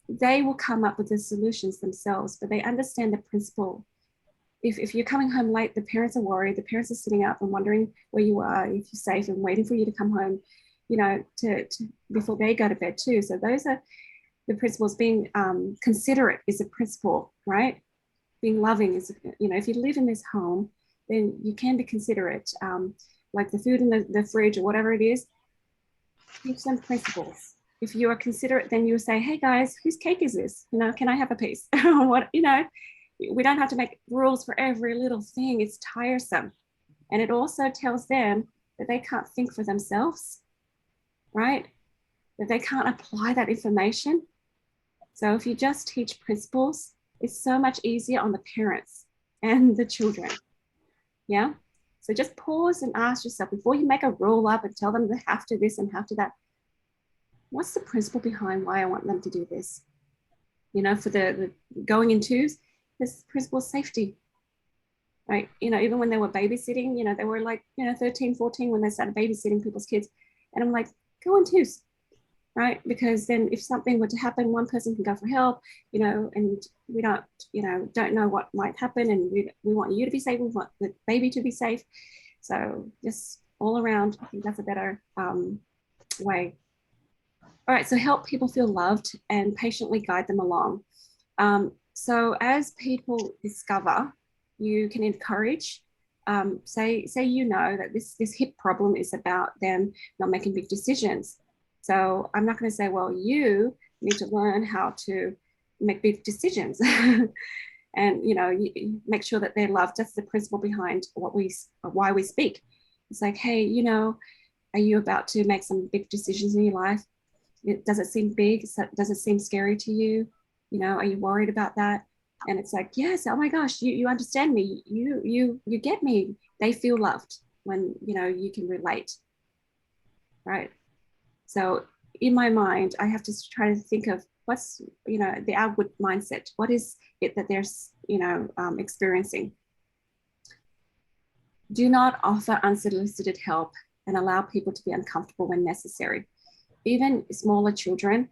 They will come up with the solutions themselves, but they understand the principle. If you're coming home late, the parents are worried. The parents are sitting up and wondering where you are, if you're safe, and waiting for you to come home, you know, to before they go to bed too. So those are the principles. Being considerate is a principle, right? Being loving is, you know, if you live in this home, then you can be considerate. Like the food in the fridge or whatever it is, teach them principles. If you are considerate, then you'll say, hey guys, whose cake is this? You know, can I have a piece? What, you know, we don't have to make rules for every little thing. It's tiresome. And it also tells them that they can't think for themselves, right? That they can't apply that information. So if you just teach principles, it's so much easier on the parents and the children. Yeah. So just pause and ask yourself before you make a rule up and tell them they have to this and have to that. What's the principle behind why I want them to do this? You know, for the going in twos, this principle of safety, right? You know, even when they were babysitting, you know, they were like, you know, 13, 14 when they started babysitting people's kids. And I'm like, go in twos. right? Because then if something were to happen, one person can go for help, you know, and we don't know what might happen, and we want you to be safe, we want the baby to be safe. So just all around, I think that's a better way. All right, so help people feel loved and patiently guide them along. So as people discover, you can encourage. Say you know that this hip problem is about them not making big decisions. So I'm not going to say, well, you need to learn how to make big decisions, and you make sure that they're loved. That's the principle behind why we speak. It's like, hey, are you about to make some big decisions in your life? Does it seem big? Does it seem scary to you? Are you worried about that? And it's like, yes, oh my gosh, you understand me. You get me. They feel loved when, you can relate, right? So in my mind, I have to try to think of what's, the outward mindset. What is it that they're, experiencing? Do not offer unsolicited help and allow people to be uncomfortable when necessary. Even smaller children,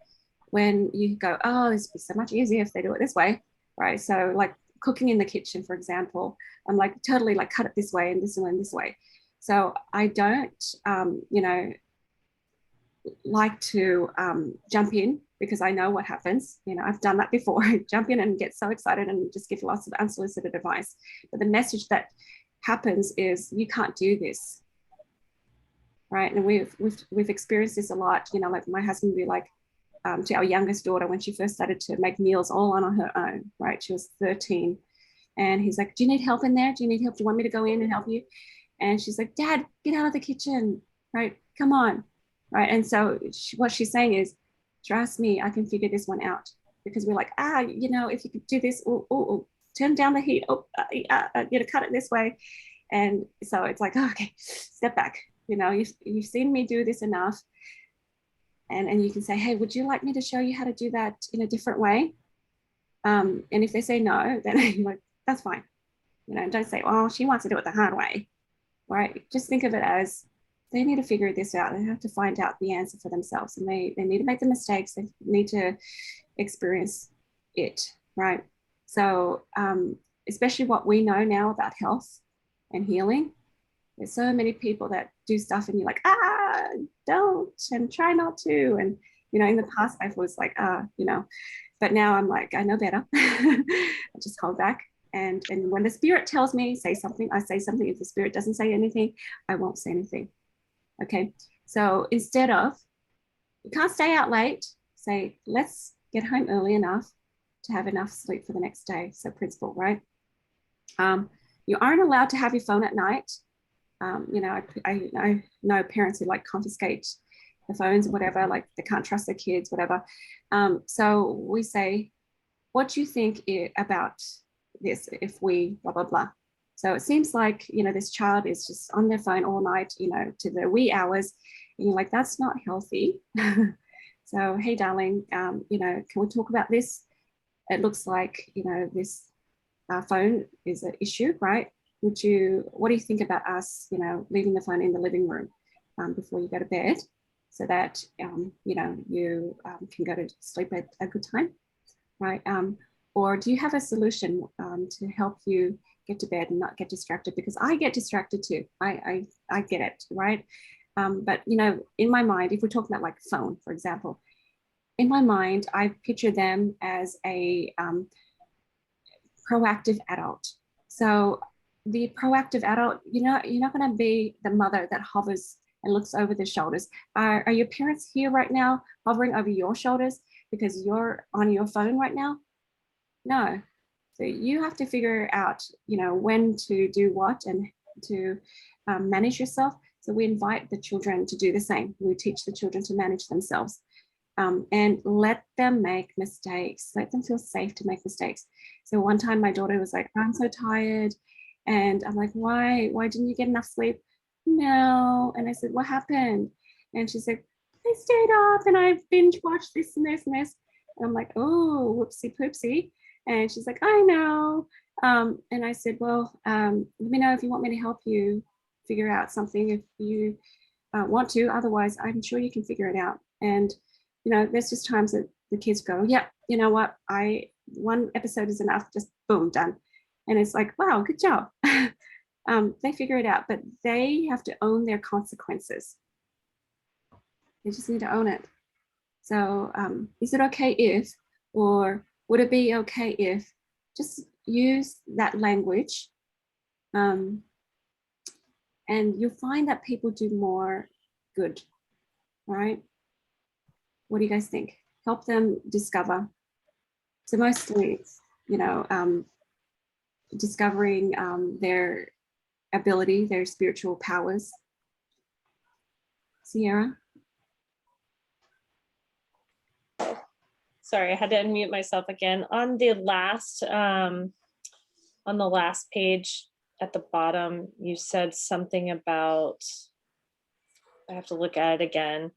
when you go, oh, this would be so much easier if they do it this way, right? So like cooking in the kitchen, for example, I'm like totally like cut it this way and this way and this way. So I don't, like to jump in because I know what happens. I've done that before. Jump in and get so excited and just give lots of unsolicited advice. But the message that happens is you can't do this, right? And we've experienced this a lot. Like my husband would be like, to our youngest daughter when she first started to make meals all on her own, right? She was 13. And he's like, do you need help in there? Do you need help? Do you want me to go in and help you? And she's like, Dad, get out of the kitchen, right? Come on, right? And so what she's saying is, trust me, I can figure this one out. Because we're like, if you could do this, turn down the heat, cut it this way. And so it's like, okay, step back. You've seen me do this enough. And you can say, hey, would you like me to show you how to do that in a different way? And if they say no, then you're like, that's fine. Don't say, well, she wants to do it the hard way, right? Just think of it as they need to figure this out. They have to find out the answer for themselves, and they need to make the mistakes. They need to experience it, right? So especially what we know now about health and healing, there's so many people that do stuff and you're like, don't, and try not to. And, in the past, I was like, but now I'm like, I know better. I just hold back. And when the spirit tells me, say something, I say something. If the spirit doesn't say anything, I won't say anything. Okay. So instead of, you can't stay out late, say, let's get home early enough to have enough sleep for the next day. So principle, right? You aren't allowed to have your phone at night. I know parents who like confiscate the phones or whatever, like they can't trust their kids, whatever. So we say, what do you think about this if we blah, blah, blah. So it seems like, this child is just on their phone all night, to the wee hours. And you're like, that's not healthy. So, hey, darling, can we talk about this? It looks like, this phone is an issue, right? What do you think about us, leaving the phone in the living room before you go to bed, so that, you can go to sleep at a good time, right? Or do you have a solution to help you get to bed and not get distracted? Because I get distracted too. I get it, right? But, in my mind, if we're talking about like phone, for example, in my mind, I picture them as a proactive adult. So the proactive adult, you're not going to be the mother that hovers and looks over their shoulders. Are your parents here right now hovering over your shoulders because you're on your phone right now? No. So you have to figure out, when to do what and to manage yourself. So we invite the children to do the same. We teach the children to manage themselves. And let them make mistakes. Let them feel safe to make mistakes. So one time my daughter was like, I'm so tired. And I'm like, why didn't you get enough sleep? No. And I said, what happened? And she's like, I stayed up and I binge watched this and this and this. And I'm like, oh, whoopsie poopsie. And she's like, I know. And I said, well, let me know if you want me to help you figure out something if you want to. Otherwise, I'm sure you can figure it out. And there's just times that the kids go, yeah, you know what, one episode is enough, just boom, done. And it's like, wow, good job. They figure it out, but they have to own their consequences. They just need to own it. So is it okay if, or would it be okay if, just use that language, and you'll find that people do more good, right? What do you guys think? Help them discover. So mostly it's, discovering their ability, their spiritual powers. Sierra? Sorry, I had to unmute myself again. On the last page at the bottom, you said something about, I have to look at it again.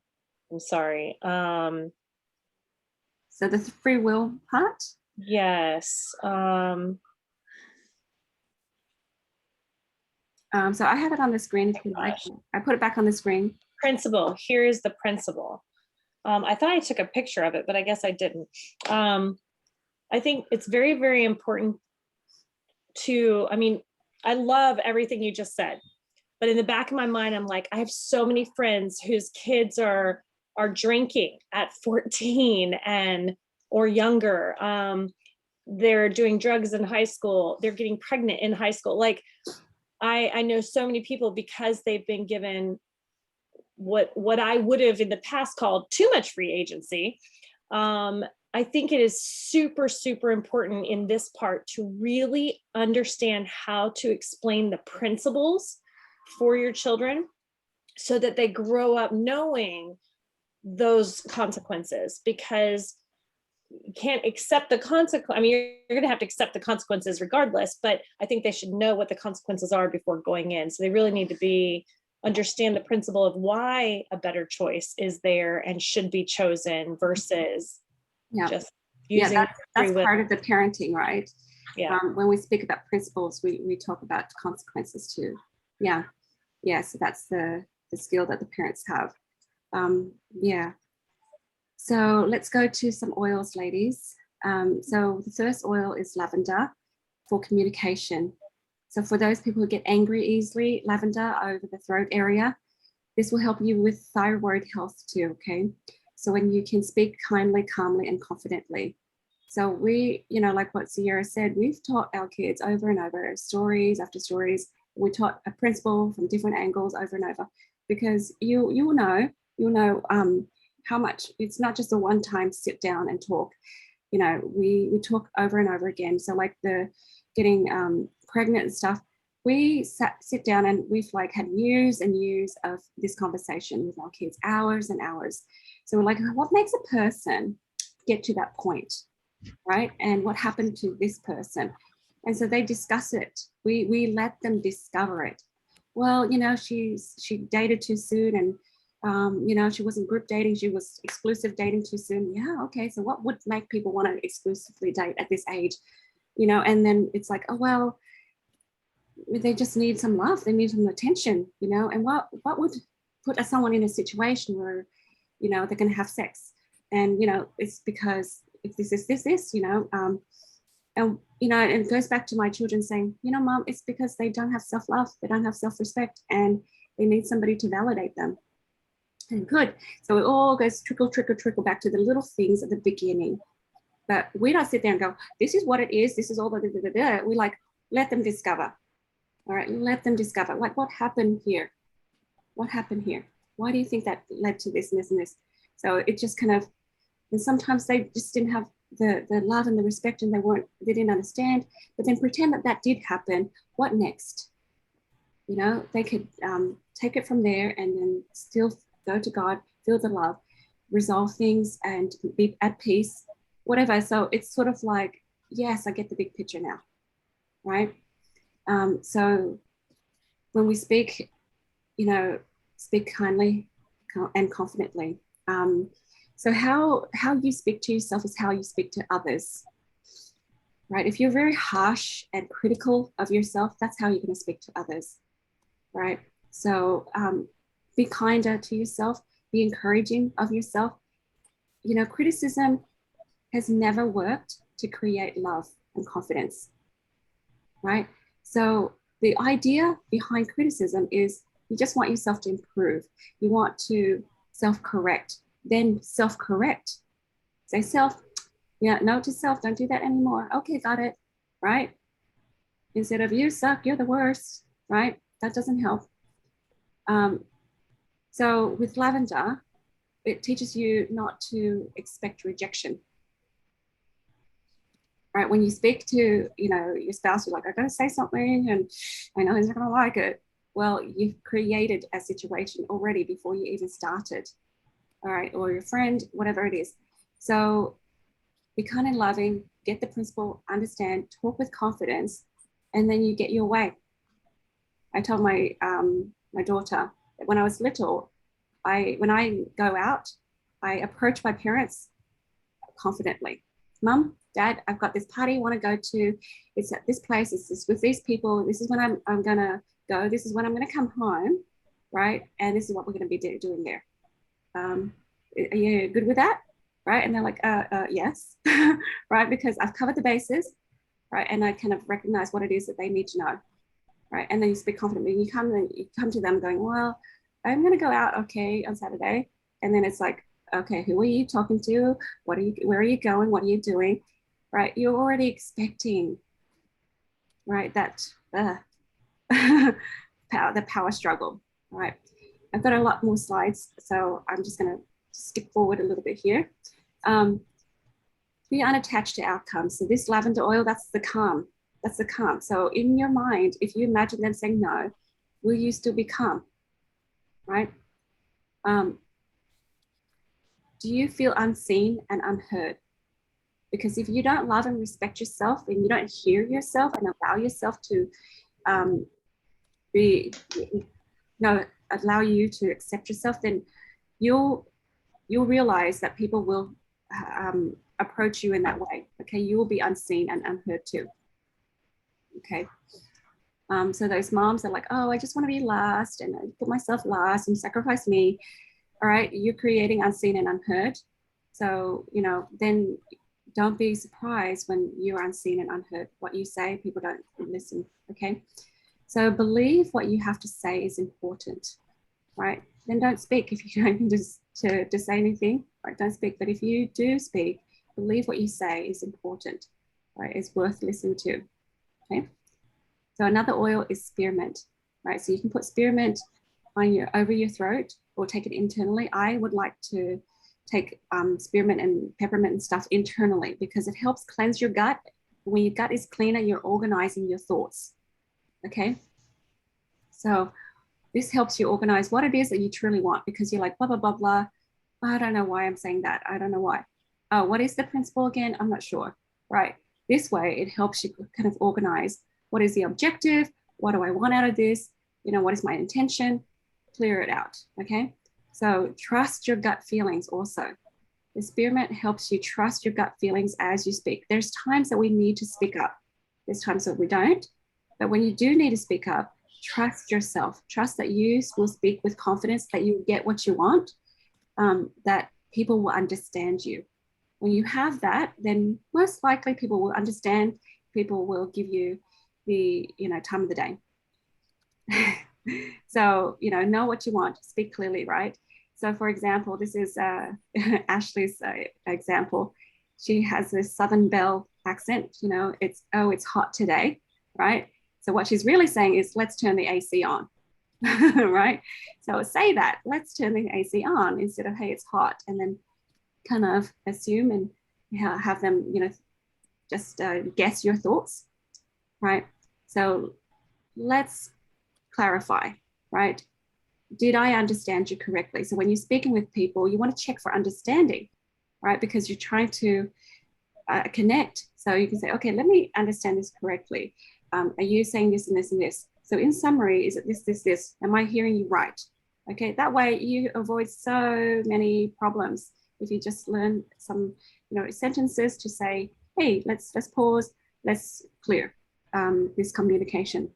I'm sorry. So the free will part? Yes. So I have it on the screen if you like. I put it back on the screen. Principle. Here is the principle. I thought I took a picture of it, but I guess I didn't. I think it's very, very important I love everything you just said, but in the back of my mind, I'm like, I have so many friends whose kids are drinking at 14 or younger. They're doing drugs in high school. They're getting pregnant in high school. Like, I know so many people because they've been given what I would have in the past called too much free agency. I think it is super, super important in this part to really understand how to explain the principles for your children so that they grow up knowing those consequences, because you can't accept the consequence. I mean, you're going to have to accept the consequences regardless, but I think they should know what the consequences are before going in. So they really need to understand the principle of why a better choice is there and should be chosen versus just using that's part of the parenting, right? Yeah. When we speak about principles, we talk about consequences too. So that's the skill that the parents have. So let's go to some oils, ladies. So the first oil is lavender for communication. So for those people who get angry easily, lavender over the throat area, this will help you with thyroid health too, okay? So when you can speak kindly, calmly, and confidently. So we, like what Sierra said, we've taught our kids over and over, stories after stories. We taught a principle from different angles over and over, because you'll know how much, it's not just a one-time sit down and talk. We talk over and over again. So like the getting pregnant and stuff, we sit down and we've like had years and years of this conversation with our kids, hours and hours. So we're like, what makes a person get to that point, right? And what happened to this person? And so they discuss it. We let them discover it. Well, she dated too soon, and she wasn't group dating, she was exclusive dating too soon. Yeah, okay, so what would make people want to exclusively date at this age? And then it's like, oh, well, they just need some love, they need some attention, and what would put someone in a situation where, they're going to have sex? And, it's because if this, and, and it goes back to my children saying, Mom, it's because they don't have self-love, they don't have self-respect, and they need somebody to validate them. And good. So it all goes trickle back to the little things at the beginning. But we don't sit there and go, this is what it is, this is all the. We like, let them discover. All right, let them discover. Like, what happened here? What happened here? Why do you think that led to this and this and this? So it just kind of, and sometimes they just didn't have the love and the respect, and they didn't understand. But then pretend that did happen. What next? They could take it from there and then still go to God, feel the love, resolve things, and be at peace, whatever. So it's sort of like, yes, I get the big picture now, right? So when we speak, speak kindly and confidently. So how you speak to yourself is how you speak to others, right? If you're very harsh and critical of yourself, that's how you're going to speak to others, right? So be kinder to yourself, be encouraging of yourself. criticism has never worked to create love and confidence, right? So the idea behind criticism is you just want yourself to improve. You want to self-correct, then self-correct. Say self, yeah, note to self, don't do that anymore. Okay, got it, right? Instead of you suck, you're the worst, right? That doesn't help. So with Lavender, it teaches you not to expect rejection, right? When you speak to, your spouse, you're like, I gotta say something and I know he's not gonna like it. Well, you've created a situation already before you even started, all right? Or your friend, whatever it is. So be kind and loving, get the principle, understand, talk with confidence, and then you get your way. I told my daughter that when I was little, when I go out, I approach my parents confidently. Mum, Dad, I've got this party I want to go to. It's at this place. It's with these people. This is when I'm going to go. This is when I'm going to come home, right? And this is what we're going to be doing there. Are you good with that? Right? And they're like, yes, right? Because I've covered the bases, right? And I kind of recognize what it is that they need to know, right? And then you speak confidently. You come to them going, well, I'm going to go out, okay, on Saturday. And then it's like, okay, who are you talking to? Where are you going? What are you doing? Right? You're already expecting, right? That the power struggle, right? I've got a lot more slides, so I'm just going to skip forward a little bit here. Be unattached to outcomes. So this lavender oil, that's the calm. That's the calm. So in your mind, if you imagine them saying no, will you still be calm? Right? Do you feel unseen and unheard? Because if you don't love and respect yourself and you don't hear yourself and allow yourself to allow you to accept yourself, then you'll realize that people will approach you in that way. Okay, you will be unseen and unheard too. Okay. So those moms are like, oh, I just want to be last and I put myself last and sacrifice me. All right, you're creating unseen and unheard. So, then don't be surprised when you're unseen and unheard. What you say, people don't listen, okay? So believe what you have to say is important, right? Then don't speak if you don't just to say anything, right? Don't speak. But if you do speak, believe what you say is important, right? It's worth listening to, okay? So another oil is spearmint, right? So you can put spearmint over your throat or take it internally. I would like to take spearmint and peppermint and stuff internally because it helps cleanse your gut. When your gut is cleaner, you're organizing your thoughts, okay? So this helps you organize what it is that you truly want because you're like, blah, blah, blah, blah. I don't know why I'm saying that. I don't know why. Oh, what is the principle again? I'm not sure, right? This way, it helps you kind of organize what is the objective? What do I want out of this? What is my intention? Clear it out, okay? So trust your gut feelings also. The spearmint helps you trust your gut feelings as you speak. There's times that we need to speak up. There's times that we don't. But when you do need to speak up, trust yourself. Trust that you will speak with confidence, that you get what you want, that people will understand you. When you have that, then most likely people will understand. People will give you the time of the day. So know what you want, speak clearly, right? So for example, this is Ashley's example. She has this Southern Belle accent. It's hot today, right? So what she's really saying is, let's turn the AC on. Right? So say that, let's turn the AC on instead of, hey, it's hot, and then kind of assume and have them just guess your thoughts, right? So let's clarify, right? Did I understand you correctly? So when you're speaking with people, you want to check for understanding, right? Because you're trying to connect. So you can say, okay, let me understand this correctly. Are you saying this and this and this? So in summary, is it this, this, this? Am I hearing you right? Okay, that way you avoid so many problems if you just learn some sentences to say, hey, let's pause, let's clear this communication.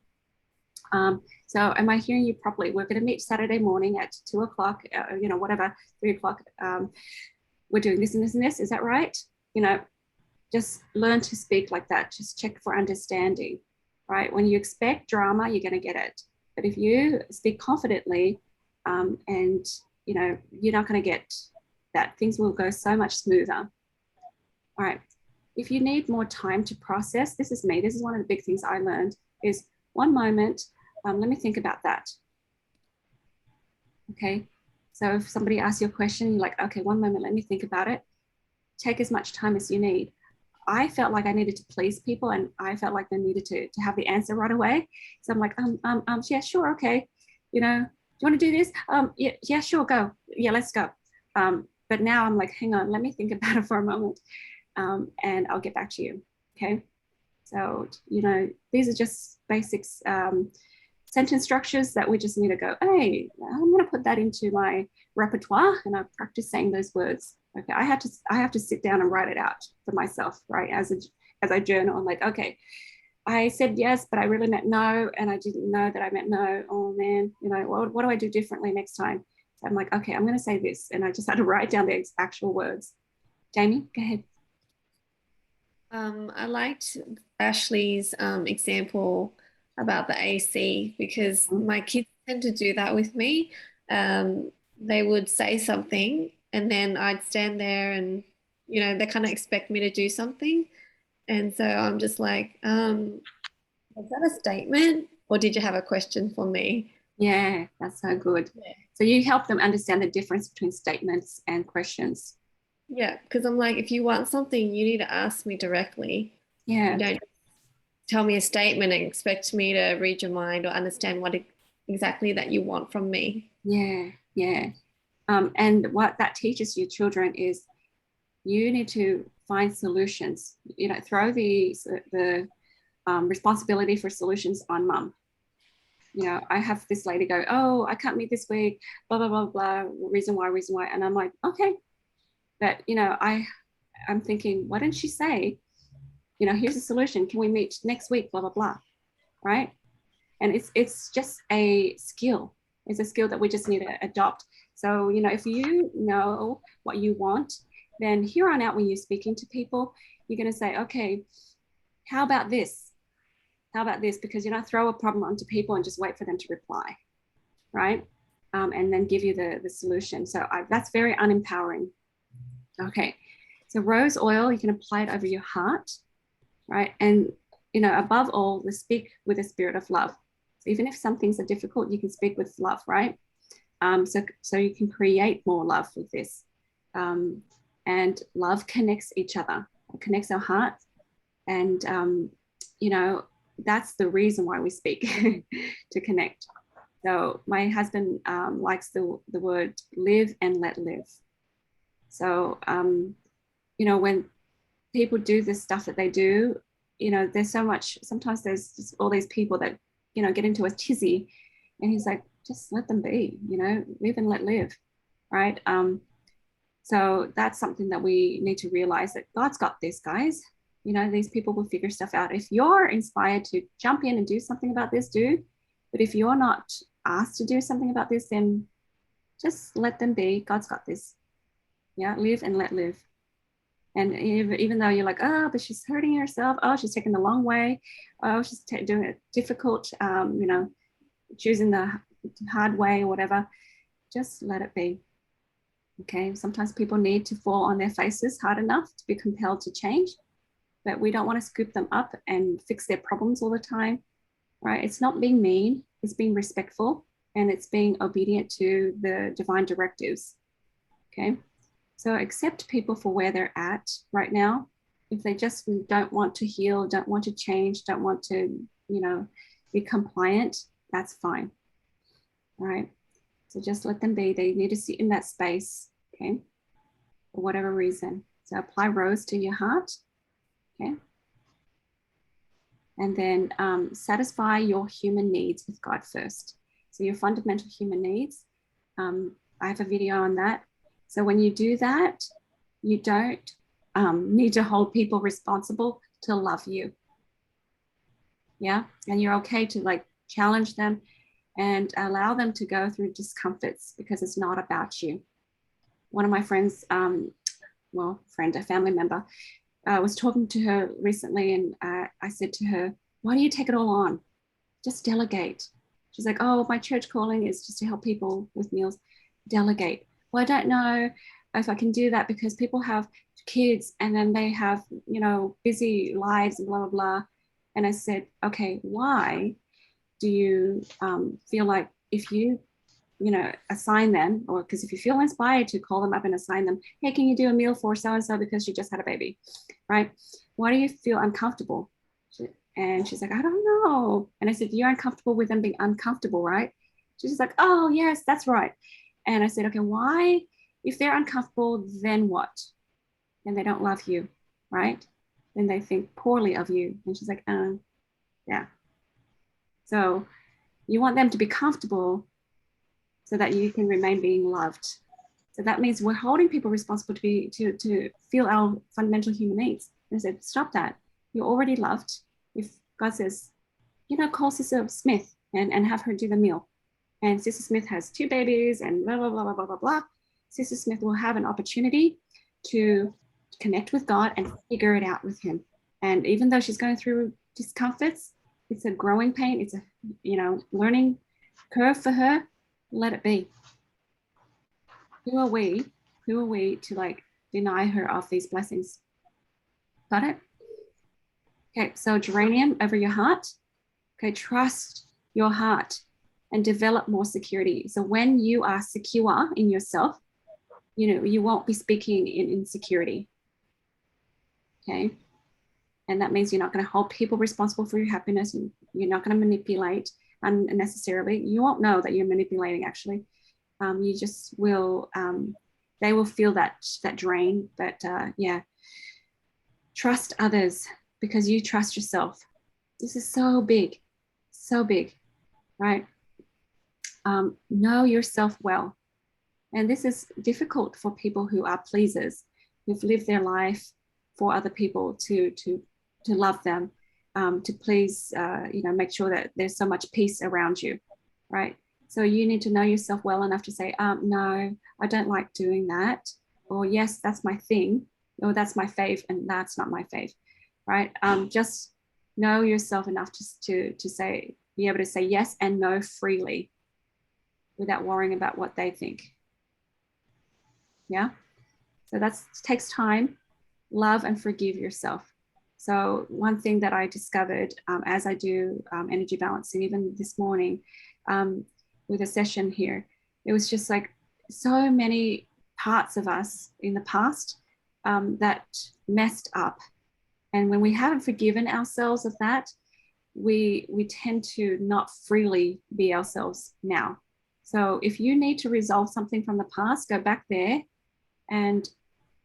So am I hearing you properly? We're going to meet Saturday morning at 2 o'clock, whatever, 3 o'clock. we're doing this and this and this. Is that right? You know, just learn to speak like that. Just check for understanding, right? When you expect drama, you're going to get it. But if you speak confidently, and you know, you're not going to get that. Things will go so much smoother. All right. If you need more time to process, this is me. This is one of the big things I learned is one moment. Let me think about that. Okay. So if somebody asks you a question, you're like, okay, one moment, let me think about it. Take as much time as you need. I felt like I needed to please people, and I felt like they needed to have the answer right away. So I'm like, yeah, sure, okay. You know, do you want to do this? Yeah, sure, go. Yeah, let's go. But now I'm like, hang on, let me think about it for a moment, and I'll get back to you. Okay. So, you know, these are just basics, sentence structures that we just need to go, hey, I'm going to put that into my repertoire, and I practice saying those words. Okay, I have to sit down and write it out for myself, right? As I journal, I'm like, okay, I said yes, but I really meant no, and I didn't know that I meant no. Oh man, you know, what do I do differently next time? So I'm like, okay, I'm going to say this, and I just had to write down the actual words. Jamie, go ahead. I liked Ashley's example about the AC because my kids tend to do that with me. They would say something and then I'd stand there and, you know, they kind of expect me to do something. And so I'm just like, was that a statement or did you have a question for me? Yeah, that's so good. Yeah. So you help them understand the difference between statements and questions. Yeah, because I'm like, if you want something, you need to ask me directly. Yeah. You don't tell me a statement and expect me to read your mind or understand what exactly that you want from me. Yeah, yeah. And what that teaches your children is you need to find solutions. You know, throw the responsibility for solutions on mum. You know, I have this lady go, oh, I can't meet this week, blah, blah, blah, blah, reason why. And I'm like, okay. But, you know, I'm thinking, why didn't she say, you know, here's a solution. Can we meet next week, blah, blah, blah, right? And it's just a skill. It's a skill that we just need to adopt. So, you know, if you know what you want, then here on out when you're speaking to people, you're going to say, okay, how about this? How about this? Because you're not throw a problem onto people and just wait for them to reply, right? And then give you the solution. So that's very unempowering. Okay, so rose oil, you can apply it over your heart, right? And, you know, above all, speak with a spirit of love. So even if some things are difficult, you can speak with love, right? So you can create more love with this. And love connects each other, it connects our hearts. And, you know, that's the reason why we speak, to connect. So my husband likes the word live and let live. So, you know, when people do this stuff that they do, you know, there's so much, sometimes there's just all these people that, you know, get into a tizzy, and he's like, just let them be, you know, live and let live, right? So that's something that we need to realize, that God's got this, guys. You know, these people will figure stuff out. If you're inspired to jump in and do something about this, do. But if you're not asked to do something about this, then just let them be. God's got this. Yeah, live and let live. And even though you're like, oh, but she's hurting herself. Oh, she's taking the long way. Oh, she's doing it difficult, you know, choosing the hard way or whatever. Just let it be. Okay. Sometimes people need to fall on their faces hard enough to be compelled to change, but we don't want to scoop them up and fix their problems all the time, right? It's not being mean. It's being respectful, and it's being obedient to the divine directives. Okay. So accept people for where they're at right now. If they just don't want to heal, don't want to change, don't want to, you know, be compliant, that's fine. All right. So just let them be. They need to sit in that space, okay, for whatever reason. So apply rose to your heart, okay. And then satisfy your human needs with God first. So your fundamental human needs. I have a video on that. So when you do that, you don't need to hold people responsible to love you. Yeah. And you're okay to like challenge them and allow them to go through discomforts, because it's not about you. One of my friends friend, a family member. I was talking to her recently, and I said to her, why do you take it all on? Just delegate. She's like, oh, my church calling is just to help people with meals. Delegate. Well, I don't know if I can do that because people have kids and then they have, busy lives and blah, blah, blah. And I said, okay, why do you feel like if you assign them, or because if you feel inspired to call them up and assign them, hey, can you do a meal for so-and-so because she just had a baby, right? Why do you feel uncomfortable? And she's like, I don't know. And I said, you're uncomfortable with them being uncomfortable, right? She's like, oh, yes, that's right. And I said, okay, why? If they're uncomfortable, then what? Then they don't love you, right? Then they think poorly of you. And she's like, yeah. So you want them to be comfortable so that you can remain being loved. So that means we're holding people responsible to feel our fundamental human needs. And I said, stop that. You're already loved. If God says, call Sister Smith and have her do the meal. And Sister Smith has 2 babies and blah, blah, blah, blah, blah, blah, blah. Sister Smith will have an opportunity to connect with God and figure it out with him. And even though she's going through discomforts, it's a growing pain. It's a, learning curve for her. Let it be. Who are we to deny her of these blessings? Got it? Okay, so geranium over your heart. Okay, trust your heart and develop more security. So when you are secure in yourself, you won't be speaking in insecurity. Okay, and that means you're not going to hold people responsible for your happiness. And you're not going to manipulate unnecessarily. You won't know that you're manipulating actually. You just will, they will feel that drain, but trust others because you trust yourself. This is so big, right? Know yourself well. And this is difficult for people who are pleasers, who've lived their life for other people to love them, to please, make sure that there's so much peace around you, right? So you need to know yourself well enough to say, no, I don't like doing that. Or yes, that's my thing. Or that's my fave and that's not my fave, right? Just know yourself enough to say, be able to say yes and no freely without worrying about what they think. Yeah. So that takes time. Love and forgive yourself. So one thing that I discovered as I do energy balancing, even this morning with a session here, it was just like so many parts of us in the past that messed up. And when we haven't forgiven ourselves of that, we tend to not freely be ourselves now. So if you need to resolve something from the past, go back there and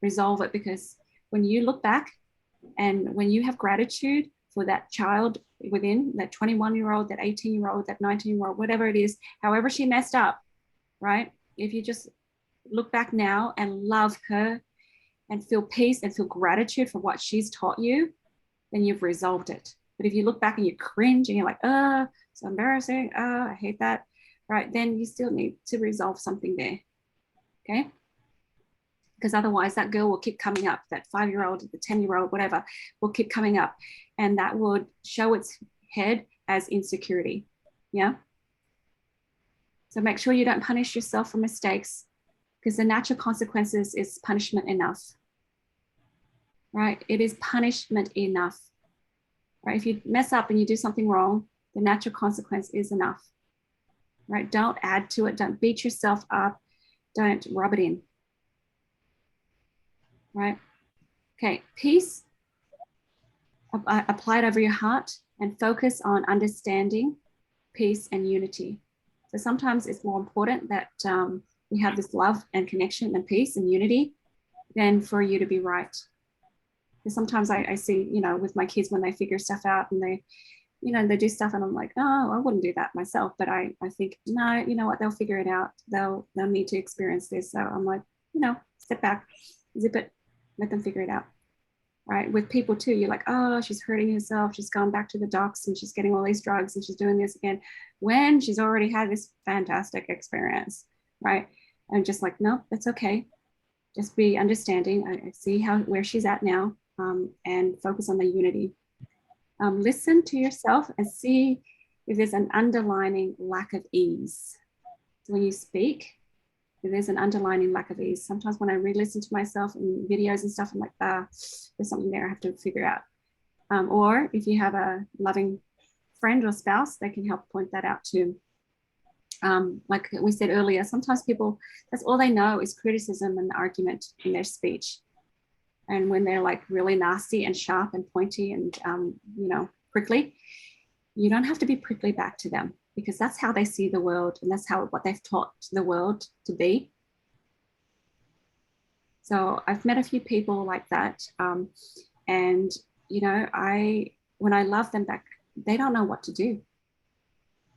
resolve it, because when you look back and when you have gratitude for that child within, that 21-year-old, that 18-year-old, that 19-year-old, whatever it is, however she messed up, right? If you just look back now and love her and feel peace and feel gratitude for what she's taught you, then you've resolved it. But if you look back and you cringe and you're like, so embarrassing, I hate that, right? Then you still need to resolve something there, okay? Because otherwise that girl will keep coming up, that 5-year-old, the 10-year-old, whatever, will keep coming up. And that would show its head as insecurity, yeah? So make sure you don't punish yourself for mistakes, because the natural consequences is punishment enough, right? It is punishment enough, right? If you mess up and you do something wrong, the natural consequence is enough, right? Don't add to it. Don't beat yourself up. Don't rub it in, right? Okay, peace, apply it over your heart and focus on understanding, peace, and unity. So sometimes it's more important that we have this love and connection and peace and unity than for you to be right. Because sometimes I see, with my kids when they figure stuff out and they do stuff and I'm like, oh, I wouldn't do that myself. But I think, no, you know what, they'll figure it out. They'll need to experience this. So I'm like, step back, zip it, let them figure it out. Right? With people too, you're like, oh, she's hurting herself. She's gone back to the docs and she's getting all these drugs and she's doing this again when she's already had this fantastic experience, right? And just like, no, that's okay. Just be understanding. I see where she's at now, and focus on the unity. Listen to yourself and see if there's an underlying lack of ease. So when you speak, if there's an underlying lack of ease. Sometimes when I re-listen to myself in videos and stuff, I'm like, there's something there I have to figure out. Or if you have a loving friend or spouse, they can help point that out too. Like we said earlier, sometimes people, that's all they know is criticism and argument in their speech. And when they're like really nasty and sharp and pointy and, prickly, you don't have to be prickly back to them, because that's how they see the world, and that's what they've taught the world to be. So I've met a few people like that. And, when I love them back, they don't know what to do.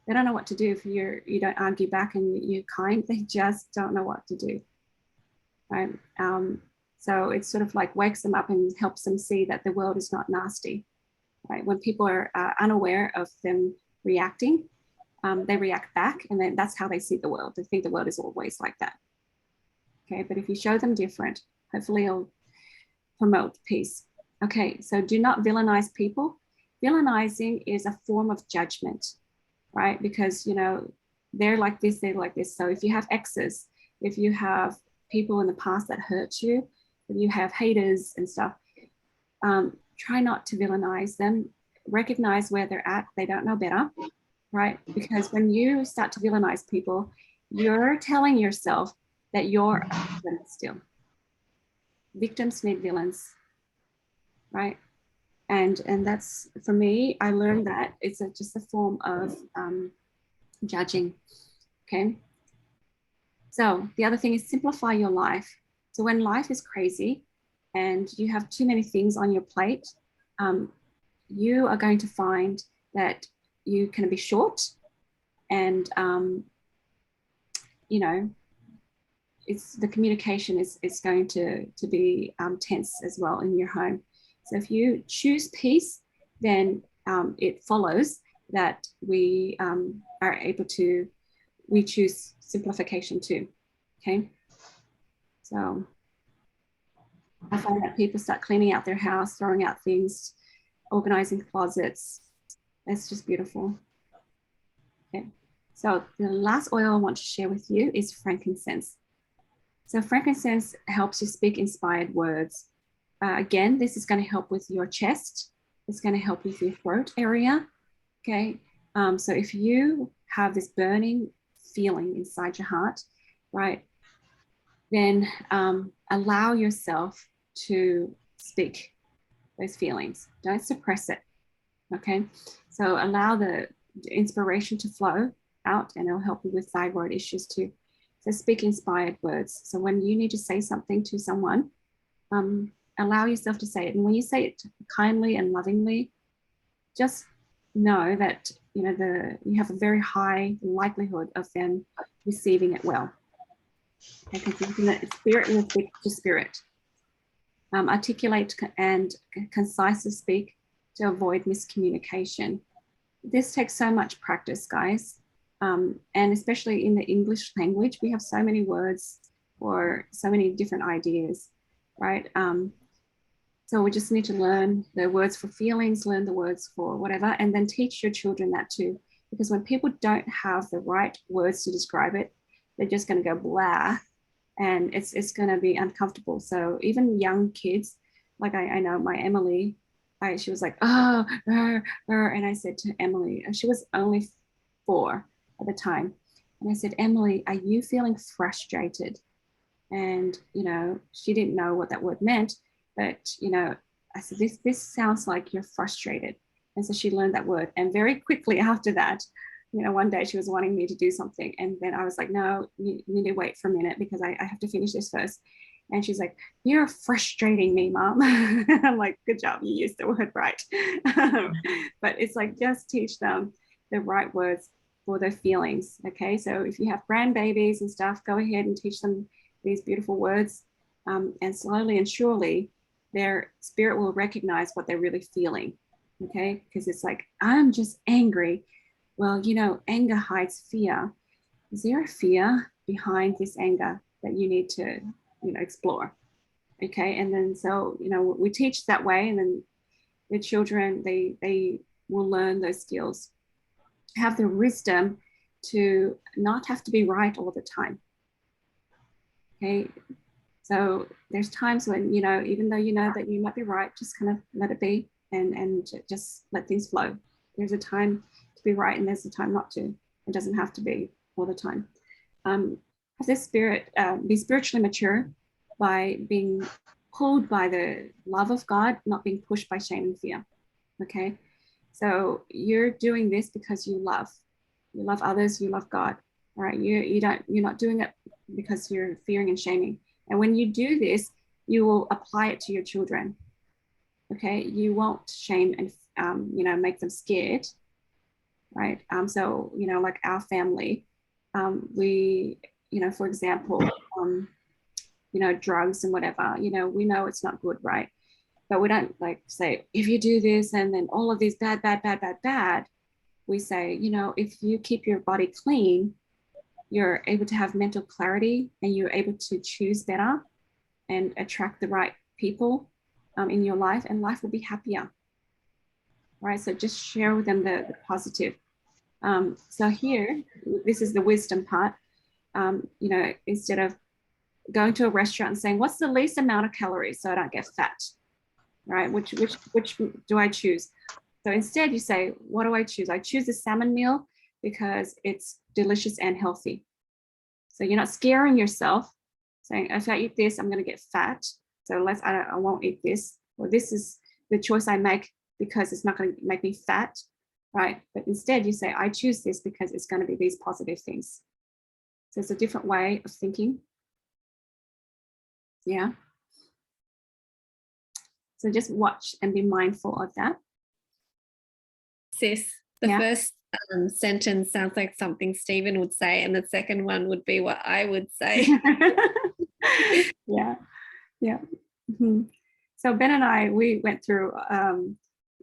They don't know what to do if you don't argue back and you're kind. They just don't know what to do, right? So it sort of like wakes them up and helps them see that the world is not nasty, right? When people are unaware of them reacting, they react back, and then that's how they see the world. They think the world is always like that. Okay, but if you show them different, hopefully it'll promote peace. Okay, so do not villainize people. Villainizing is a form of judgment, right? Because, they're like this, they're like this. So if you have exes, if you have people in the past that hurt you, if you have haters and stuff, try not to villainize them. Recognize where they're at. They don't know better, right? Because when you start to villainize people, you're telling yourself that you're a victim still. Victims need villains, right? And that's, for me, I learned that it's just a form of judging, okay? So the other thing is simplify your life. So when life is crazy and you have too many things on your plate, you are going to find that you can be short, and it's the communication is going to be tense as well in your home. So if you choose peace, then it follows that we are able to, we choose simplification too, okay? So I find that people start cleaning out their house, throwing out things, organizing closets. It's just beautiful. Okay. So the last oil I want to share with you is frankincense. So frankincense helps you speak inspired words. Again, this is going to help with your chest. It's going to help with your throat area. Okay. So if you have this burning feeling inside your heart, right, then allow yourself to speak those feelings. Don't suppress it. Okay. So allow the inspiration to flow out, and it'll help you with thyroid issues too. So speak inspired words. So when you need to say something to someone, allow yourself to say it. And when you say it kindly and lovingly, just know that you have a very high likelihood of them receiving it well. Okay, because spirit will speak to spirit. Articulate and concisely speak to avoid miscommunication. This takes so much practice, guys. And especially in the English language, we have so many words for so many different ideas, right? So we just need to learn the words for feelings, learn the words for whatever, and then teach your children that too. Because when people don't have the right words to describe it, they're just going to go blah, and it's going to be uncomfortable. So even young kids, like I know my Emily, she was like, oh, and I said to Emily, and she was only 4 at the time, and I said, Emily, are you feeling frustrated? And she didn't know what that word meant, but I said, this sounds like you're frustrated. And so she learned that word, and very quickly after that, one day she was wanting me to do something, and then I was like, no, you need to wait for a minute because I have to finish this first. And she's like, you're frustrating me, Mom. I'm like, good job, you used the word right. But it's like, just teach them the right words for their feelings. Okay, so if you have grandbabies and stuff, go ahead and teach them these beautiful words, and slowly and surely their spirit will recognize what they're really feeling. Okay, because it's like, I'm just angry. Well, anger hides fear. Is there a fear behind this anger that you need to explore. Okay, and then so we teach that way, and then the children they will learn those skills, have the wisdom to not have to be right all the time. Okay, so there's times when even though that you might be right, just kind of let it be, and just let things flow. There's a time to be right, and there's a time not to. It doesn't have to be all the time. Have this spirit, be spiritually mature by being pulled by the love of God, not being pushed by shame and fear. Okay, so you're doing this because you love others, you love God. All right, you're not doing it because you're fearing and shaming. And when you do this, you will apply it to your children. Okay, you won't shame and make them scared, right? So like our family, we for example, drugs and whatever, we know it's not good, right? But we don't like say, if you do this and then all of these bad. We say, if you keep your body clean, you're able to have mental clarity, and you're able to choose better and attract the right people in your life, and life will be happier. Right? So just share with them the positive. So here, this is the wisdom part. Instead of going to a restaurant and saying, what's the least amount of calories so I don't get fat? Right? Which do I choose? So instead you say, what do I choose? I choose the salmon meal because it's delicious and healthy. So you're not scaring yourself, saying, if I eat this, I'm going to get fat. So I won't eat this. Or this is the choice I make because it's not going to make me fat, right? But instead you say, I choose this because it's going to be these positive things. So it's a different way of thinking. Yeah. So just watch and be mindful of that. Sis, the first sentence sounds like something Stephen would say, and the second one would be what I would say. Yeah. Mm-hmm. So Ben and I, we went through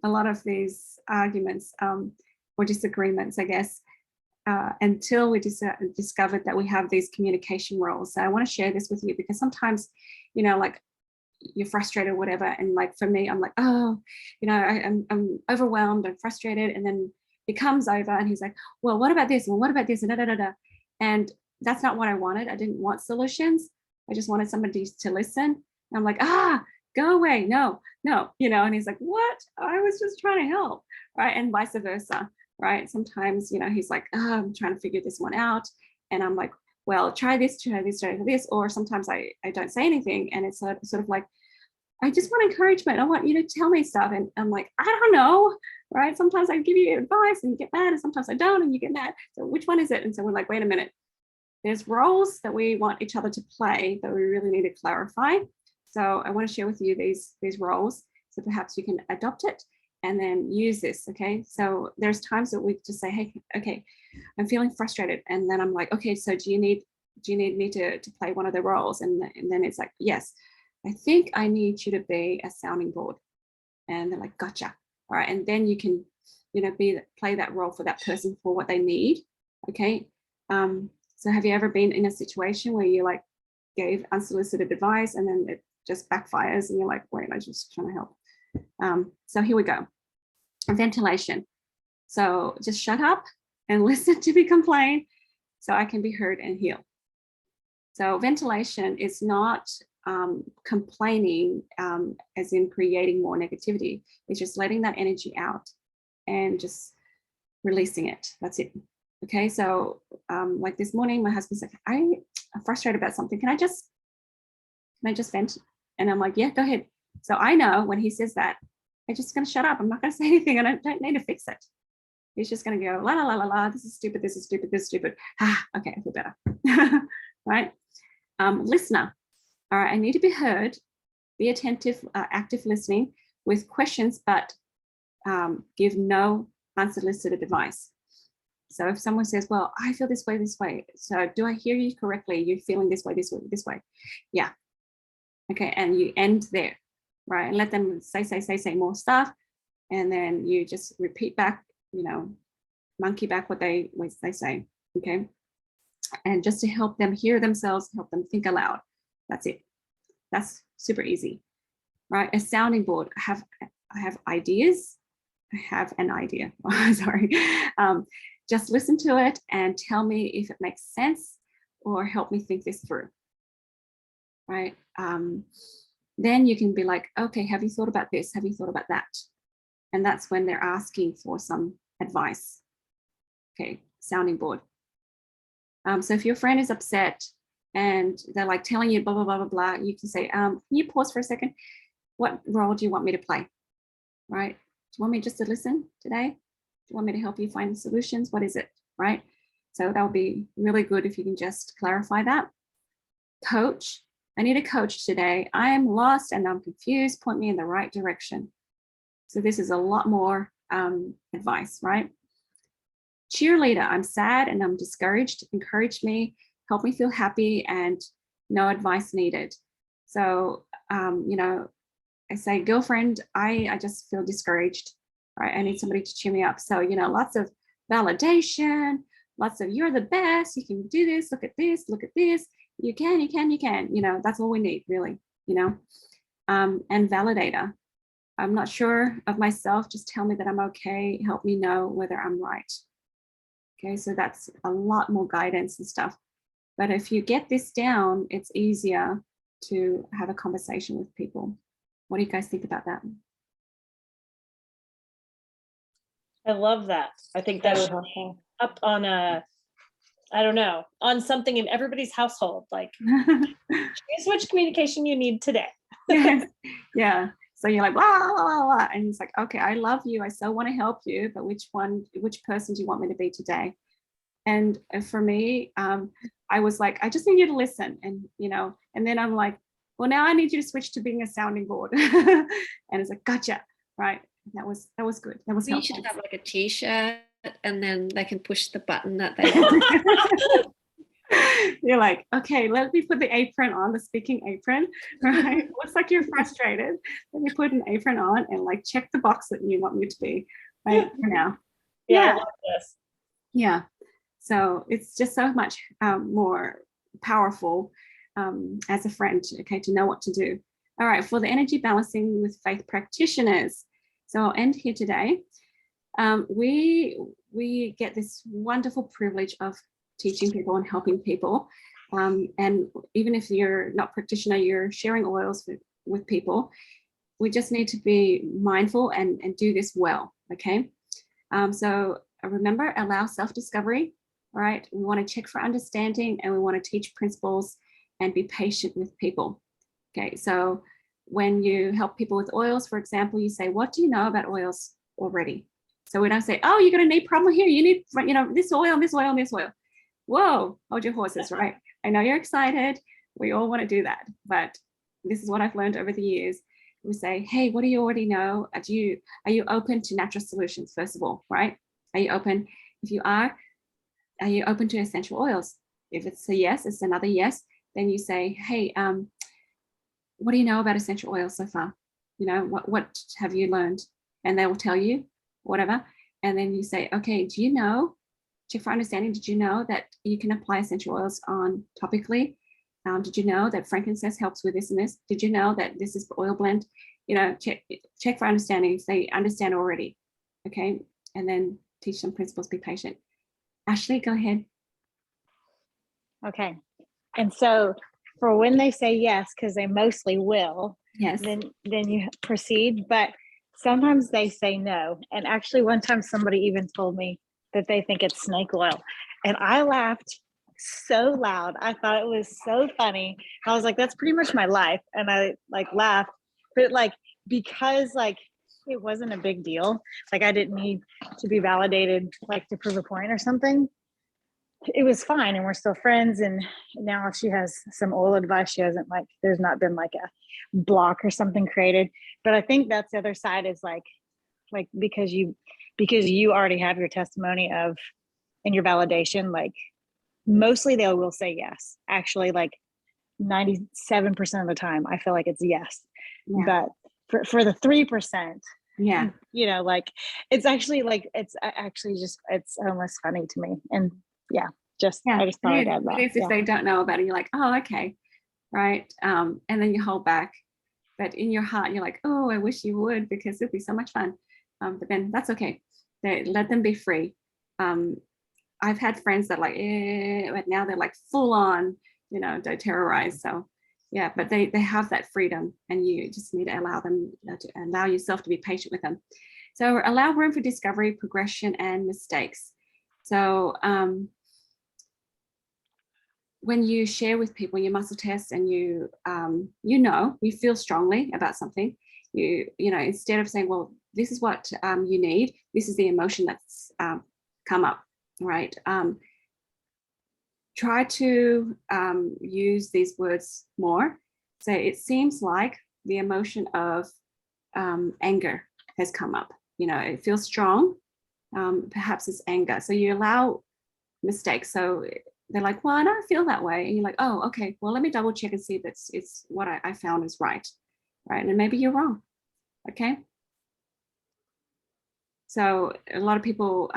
a lot of these arguments or disagreements, I guess, until we discovered that we have these communication roles. So I want to share this with you because sometimes, like you're frustrated or whatever, and like for me, I'm like, oh, I'm overwhelmed, I'm frustrated, and then it comes over and he's like, well, what about this? Well, what about this? And that's not what I wanted. I didn't want solutions. I just wanted somebody to listen. And I'm like, go away. No. And he's like, what? I was just trying to help. Right. And vice versa. Right. Sometimes, he's like, I'm trying to figure this one out. And I'm like, well, try this. Or sometimes I don't say anything. And it's sort of like, I just want encouragement. I want you to tell me stuff. And I'm like, I don't know. Right. Sometimes I give you advice and you get mad, and sometimes I don't and you get mad. So which one is it? And so we're like, wait a minute. There's roles that we want each other to play that we really need to clarify. So I want to share with you these roles. So perhaps you can adopt it and then use this. Okay. So there's times that we just say, hey, okay, I'm feeling frustrated. And then I'm like, okay, so do you need me to play one of the roles? And then it's like, yes, I think I need you to be a sounding board. And they're like, gotcha. All right. And then you can, play that role for that person for what they need. Okay. So have you ever been in a situation where you like gave unsolicited advice and then it just backfires and you're like, wait, I'm just trying to help. So here we go. Ventilation. So just shut up and listen to me complain so I can be heard and heal. So ventilation is not complaining as in creating more negativity. It's just letting that energy out and just releasing it. That's it. Okay, so like this morning, my husband's like, I'm frustrated about something. Can I just vent? And I'm like, yeah, go ahead. So I know when he says that, I'm just going to shut up. I'm not going to say anything. And I don't need to fix it. He's just going to go, la, la, la, la, la. This is stupid. This is stupid. This is stupid. Okay, I feel better. Right? Listener. All right, I need to be heard. Be attentive, active listening with questions, but give no unsolicited advice. So if someone says, well, I feel this way. So do I hear you correctly? You're feeling this way. Yeah. Okay. And you end there, right? And let them say more stuff. And then you just repeat back, monkey back what they say. Okay. And just to help them hear themselves, help them think aloud. That's it. That's super easy, right? A sounding board. I have ideas. I have an idea. Sorry. Just listen to it and tell me if it makes sense or help me think this through, right? Then you can be like, okay, have you thought about this? Have you thought about that? And that's when they're asking for some advice. Okay, sounding board. So if your friend is upset and they're like telling you blah, blah, blah, blah, blah, you can say, can you pause for a second? What role do you want me to play, right? Do you want me just to listen today? Do you want me to help you find solutions? What is it, right? So that would be really good if you can just clarify that. Coach, I need a coach today. I am lost and I'm confused. Point me in the right direction. So this is a lot more advice, right? Cheerleader, I'm sad and I'm discouraged. Encourage me, help me feel happy, and no advice needed. So, I say, girlfriend, I just feel discouraged, right? I need somebody to cheer me up. So, lots of validation, lots of you're the best, you can do this, look at this, you can, that's all we need, really, and validator. I'm not sure of myself, just tell me that I'm okay, help me know whether I'm right. Okay, so that's a lot more guidance and stuff. But if you get this down, it's easier to have a conversation with people. What do you guys think about that? I love that. I think that would help up on on something in everybody's household, like choose which communication you need today. Yes. Yeah. So you're like, blah, blah, blah, blah. And it's like, okay, I love you. I so want to help you, but which person do you want me to be today? And for me, I was like, I just need you to listen. And, and then I'm like, well, now I need you to switch to being a sounding board. And it's like, gotcha. Right. That was good. That was helpful. You should have like a t-shirt and then they can push the button that they want. You're like, okay, let me put the apron on, the speaking apron, right? Looks like you're frustrated. Let me put an apron on and like check the box that you want me to be, right, for now. Yeah. I love this. Yeah. So it's just so much more powerful as a friend, okay, to know what to do. All right, for the energy balancing with faith practitioners. So I'll end here today. We get this wonderful privilege of teaching people and helping people. And even if you're not a practitioner, you're sharing oils with people. We just need to be mindful and do this well, okay? So remember, allow self-discovery, all right? We want to check for understanding and we want to teach principles and be patient with people, okay? So when you help people with oils, for example, you say, what do you know about oils already? So we don't say, oh, you got a knee problem here. You need, this oil, this oil, this oil. Whoa, hold your horses, right? I know you're excited. We all want to do that. But this is what I've learned over the years. We say, hey, what do you already know? Are you open to natural solutions, first of all, right? Are you open? If you are you open to essential oils? If it's a yes, it's another yes. Then you say, hey, what do you know about essential oils so far? What have you learned? And they will tell you whatever. And then you say, okay, do you know, check for understanding, did you know that you can apply essential oils on topically? Did you know that frankincense helps with this and this? Did you know that this is the oil blend? Check for understanding if they understand already, okay? And then teach them principles, be patient. Ashley, go ahead. Okay. And so for when they say yes, because they mostly will, yes, then you proceed. But sometimes they say no. And actually one time somebody even told me that they think it's snake oil. And I laughed so loud. I thought it was so funny. I was like, that's pretty much my life. And I laughed, but because it wasn't a big deal. I didn't need to be validated, to prove a point or something. It was fine. And we're still friends. And now if she has some oil advice, she hasn't there's not been a block or something created. But I think that's the other side is because you already have your testimony of and your validation, mostly they will say yes. Actually, 97% of the time, I feel like it's yes. Yeah. But for the 3%, yeah, it's actually it's almost funny to me. And I just thought I'd add that. If they don't know about it, you're like, oh, okay. right? And then you hold back. But in your heart, you're like, oh, I wish you would, because it'd be so much fun. But then that's okay. Let them be free. I've had friends that like, but now they're like full on, don't terrorize. So yeah, but they have that freedom, and you just need to allow them, to allow yourself to be patient with them. So allow room for discovery, progression, and mistakes. So when you share with people your muscle test, and you feel strongly about something, instead of saying, well, this is what you need, this is the emotion that's come up, right? Try to use these words more. So it seems like the emotion of anger has come up. It feels strong. Perhaps it's anger. So you allow mistakes. So they're like, well, I don't feel that way. And you're like, oh, okay, well, let me double check and see if it's what I found is right. And maybe you're wrong. Okay. So a lot of people,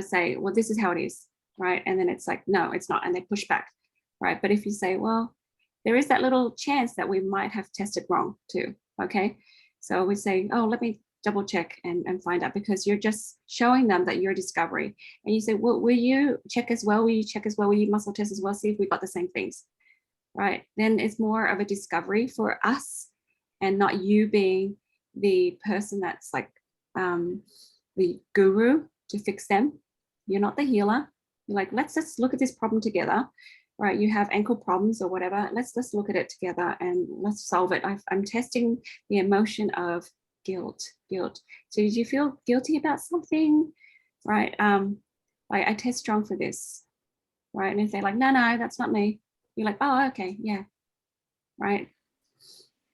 say, well, this is how it is. Right. And then it's like, no, it's not. And they push back. Right. But if you say, well, there is that little chance that we might have tested wrong too. Okay. So we say, oh, let me double check and find out, because you're just showing them that you're a discovery. And you say, well, will you check as well? Will you check as well? Will you muscle test as well? See if we got the same things. Right. Then it's more of a discovery for us, and not you being the person that's like the guru to fix them. You're not the healer. You're like, let's just look at this problem together. Right, you have ankle problems or whatever. Let's just look at it together and let's solve it. I'm testing the emotion of guilt. So did you feel guilty about something? Right. I test strong for this. Right. And if they're like, no, that's not me. You're like, oh, okay, yeah. Right.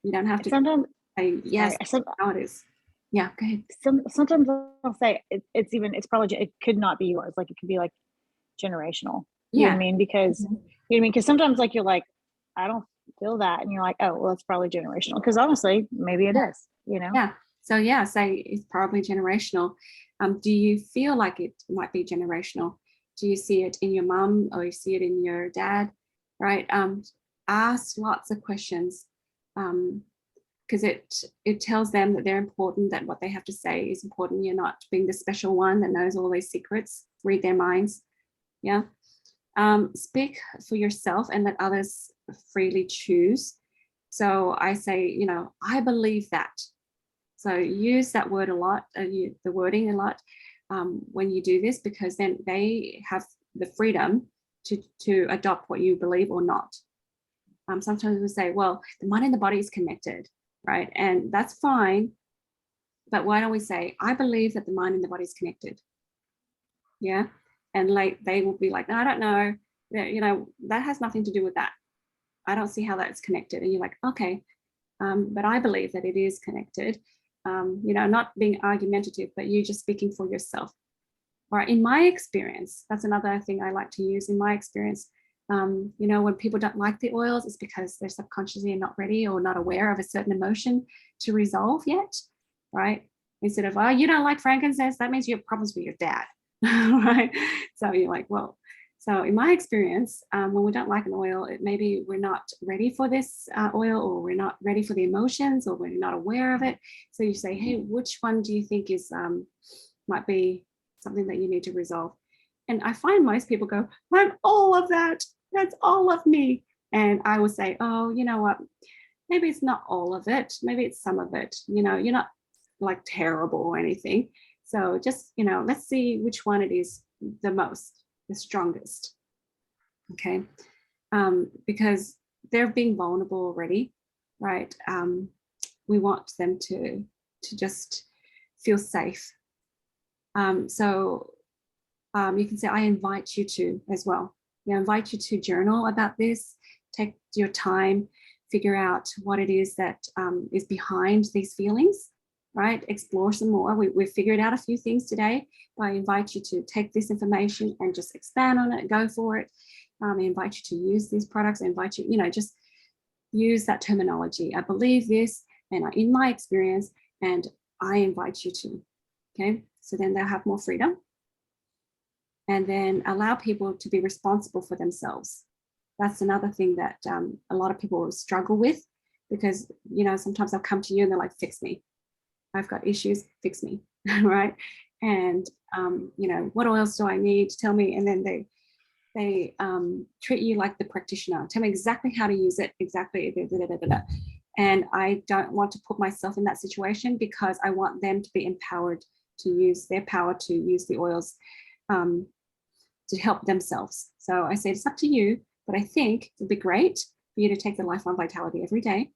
You don't have to Sometimes say yes. How it is. Yeah, go ahead. Sometimes I'll say it's probably, it could not be yours. Like it could be like generational. You know what I mean? Because you know what I mean? Because sometimes like you're like, I don't feel that, and you're like, oh, well, it's probably generational. Because honestly, maybe it is. Yeah. So say it's probably generational. Do you feel like it might be generational? Do you see it in your mom, or you see it in your dad? Right. Ask lots of questions, because it tells them that they're important, that what they have to say is important. You're not being the special one that knows all these secrets. Read their minds. Yeah. Speak for yourself and let others freely choose. So I say, I believe that. So use that word a lot, the wording a lot when you do this, because then they have the freedom to adopt what you believe or not. Sometimes we say, well, the mind and the body is connected, right? And that's fine. But why don't we say, I believe that the mind and the body is connected? Yeah. And like they will be like, no, I don't know. That has nothing to do with that. I don't see how that's connected. And you're like, okay, but I believe that it is connected. Not being argumentative, but you just speaking for yourself. Or in my experience, that's another thing I like to use. In my experience, when people don't like the oils, it's because they're subconsciously not ready or not aware of a certain emotion to resolve yet, right? Instead of, oh, you don't like frankincense, that means you have problems with your dad. Right. So you're like, well, so in my experience, when we don't like an oil, maybe we're not ready for this oil, or we're not ready for the emotions, or we're not aware of it. So you say, hey, which one do you think is might be something that you need to resolve? And I find most people go, I'm all of that. That's all of me. And I will say, oh, you know what? Maybe it's not all of it. Maybe it's some of it. You're not like terrible or anything. So just, let's see which one it is the most, the strongest. Okay. Because they're being vulnerable already, right? We want them to just feel safe. So you can say, I invite you to as well. I invite you to journal about this, take your time, figure out what it is that is behind these feelings. Right, explore some more. We've figured out a few things today, but I invite you to take this information and just expand on it, go for it. I invite you to use these products. I invite you, just use that terminology. I believe this, and in my experience, and I invite you to. Okay, so then they'll have more freedom, and then allow people to be responsible for themselves. That's another thing that a lot of people struggle with, because, you know, sometimes they'll come to you and they're like, fix me. I've got issues, fix me, right? And, you know, what oils do I need? Tell me. And then they treat you like the practitioner. Tell me exactly how to use it, exactly. And I don't want to put myself in that situation, because I want them to be empowered to use their power to use the oils to help themselves. So I say, it's up to you, but I think it'd be great for you to take the Lifeline Vitality every day.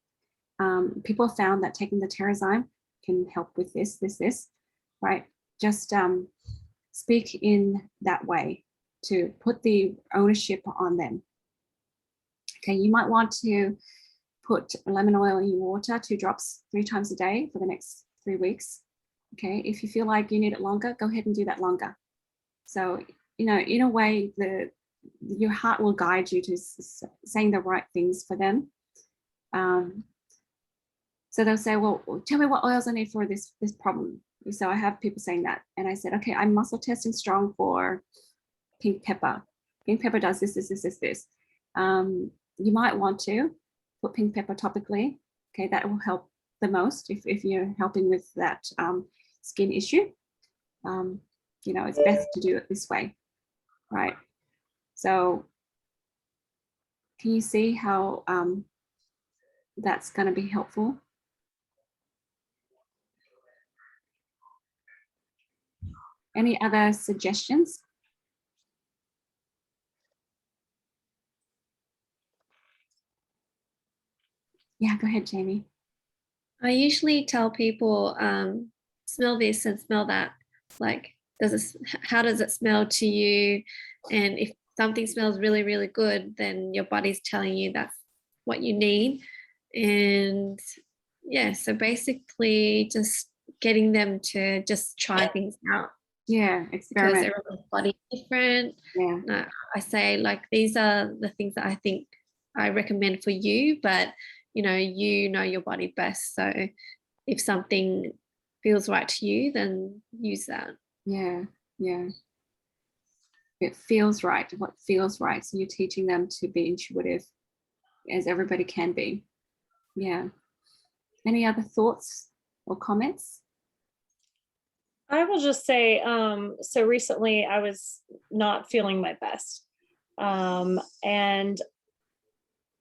People have found that taking the Terrazyme can help with this, right? Just speak in that way to put the ownership on them. Okay, you might want to put lemon oil in your water, 2 drops 3 times a day for the next 3 weeks. Okay, if you feel like you need it longer, go ahead and do that longer. So, you know, in a way, your heart will guide you to saying the right things for them. So they'll say, well, tell me what oils I need for this problem. So I have people saying that. And I said, okay, I'm muscle testing strong for pink pepper. Pink pepper does this. You might want to put pink pepper topically. Okay, that will help the most if you're helping with that skin issue. You know, it's best to do it this way, right? So can you see how that's going to be helpful? Any other suggestions? Yeah, go ahead, Jamie. I usually tell people, smell this and smell that. Like, how does it smell to you? And if something smells really, really good, then your body's telling you that's what you need. And yeah, so basically just getting them to just try things out. Yeah, experiment. Because everyone's body is different. Yeah. I say, like, these are the things that I think I recommend for you, but you know your body best. So if something feels right to you, then use that. Yeah. It feels right. What feels right? So you're teaching them to be intuitive, as everybody can be. Yeah. Any other thoughts or comments? I will just say, so recently I was not feeling my best. And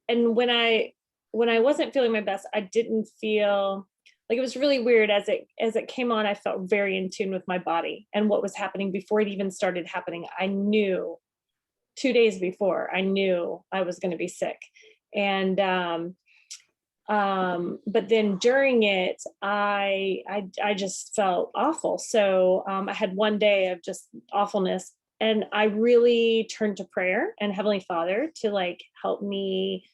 when I wasn't feeling my best, I didn't feel like, it was really weird. As it came on, I felt very in tune with my body and what was happening before it even started happening. I knew 2 days before, I knew I was going to be sick. And but then during it, I just felt awful. So I had one day of just awfulness, and I really turned to prayer and Heavenly Father to like help me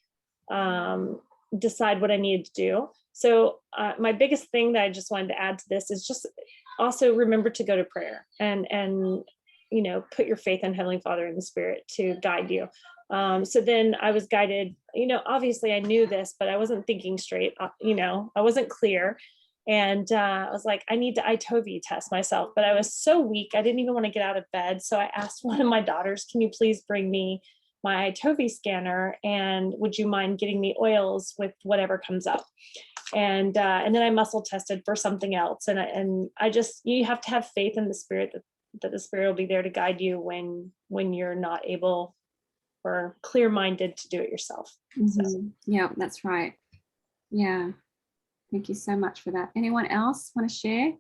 decide what I needed to do. So my biggest thing that I just wanted to add to this is just also remember to go to prayer and you know, put your faith in Heavenly Father and the Spirit to guide you. So then I was guided, you know, obviously I knew this, but I wasn't thinking straight, you know, I wasn't clear. And I was like, I need to ITOV test myself, but I was so weak. I didn't even want to get out of bed. So I asked one of my daughters, can you please bring me my ITOV scanner? And would you mind getting me oils with whatever comes up? And then I muscle tested for something else. And I just, you have to have faith in the Spirit that the Spirit will be there to guide you when you're not able or clear-minded to do it yourself. So. Yeah, that's right. Yeah. Thank you so much for that. Anyone else want to share?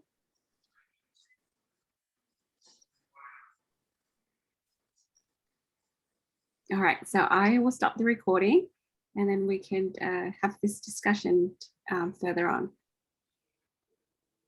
All right, so I will stop the recording and then we can have this discussion further on.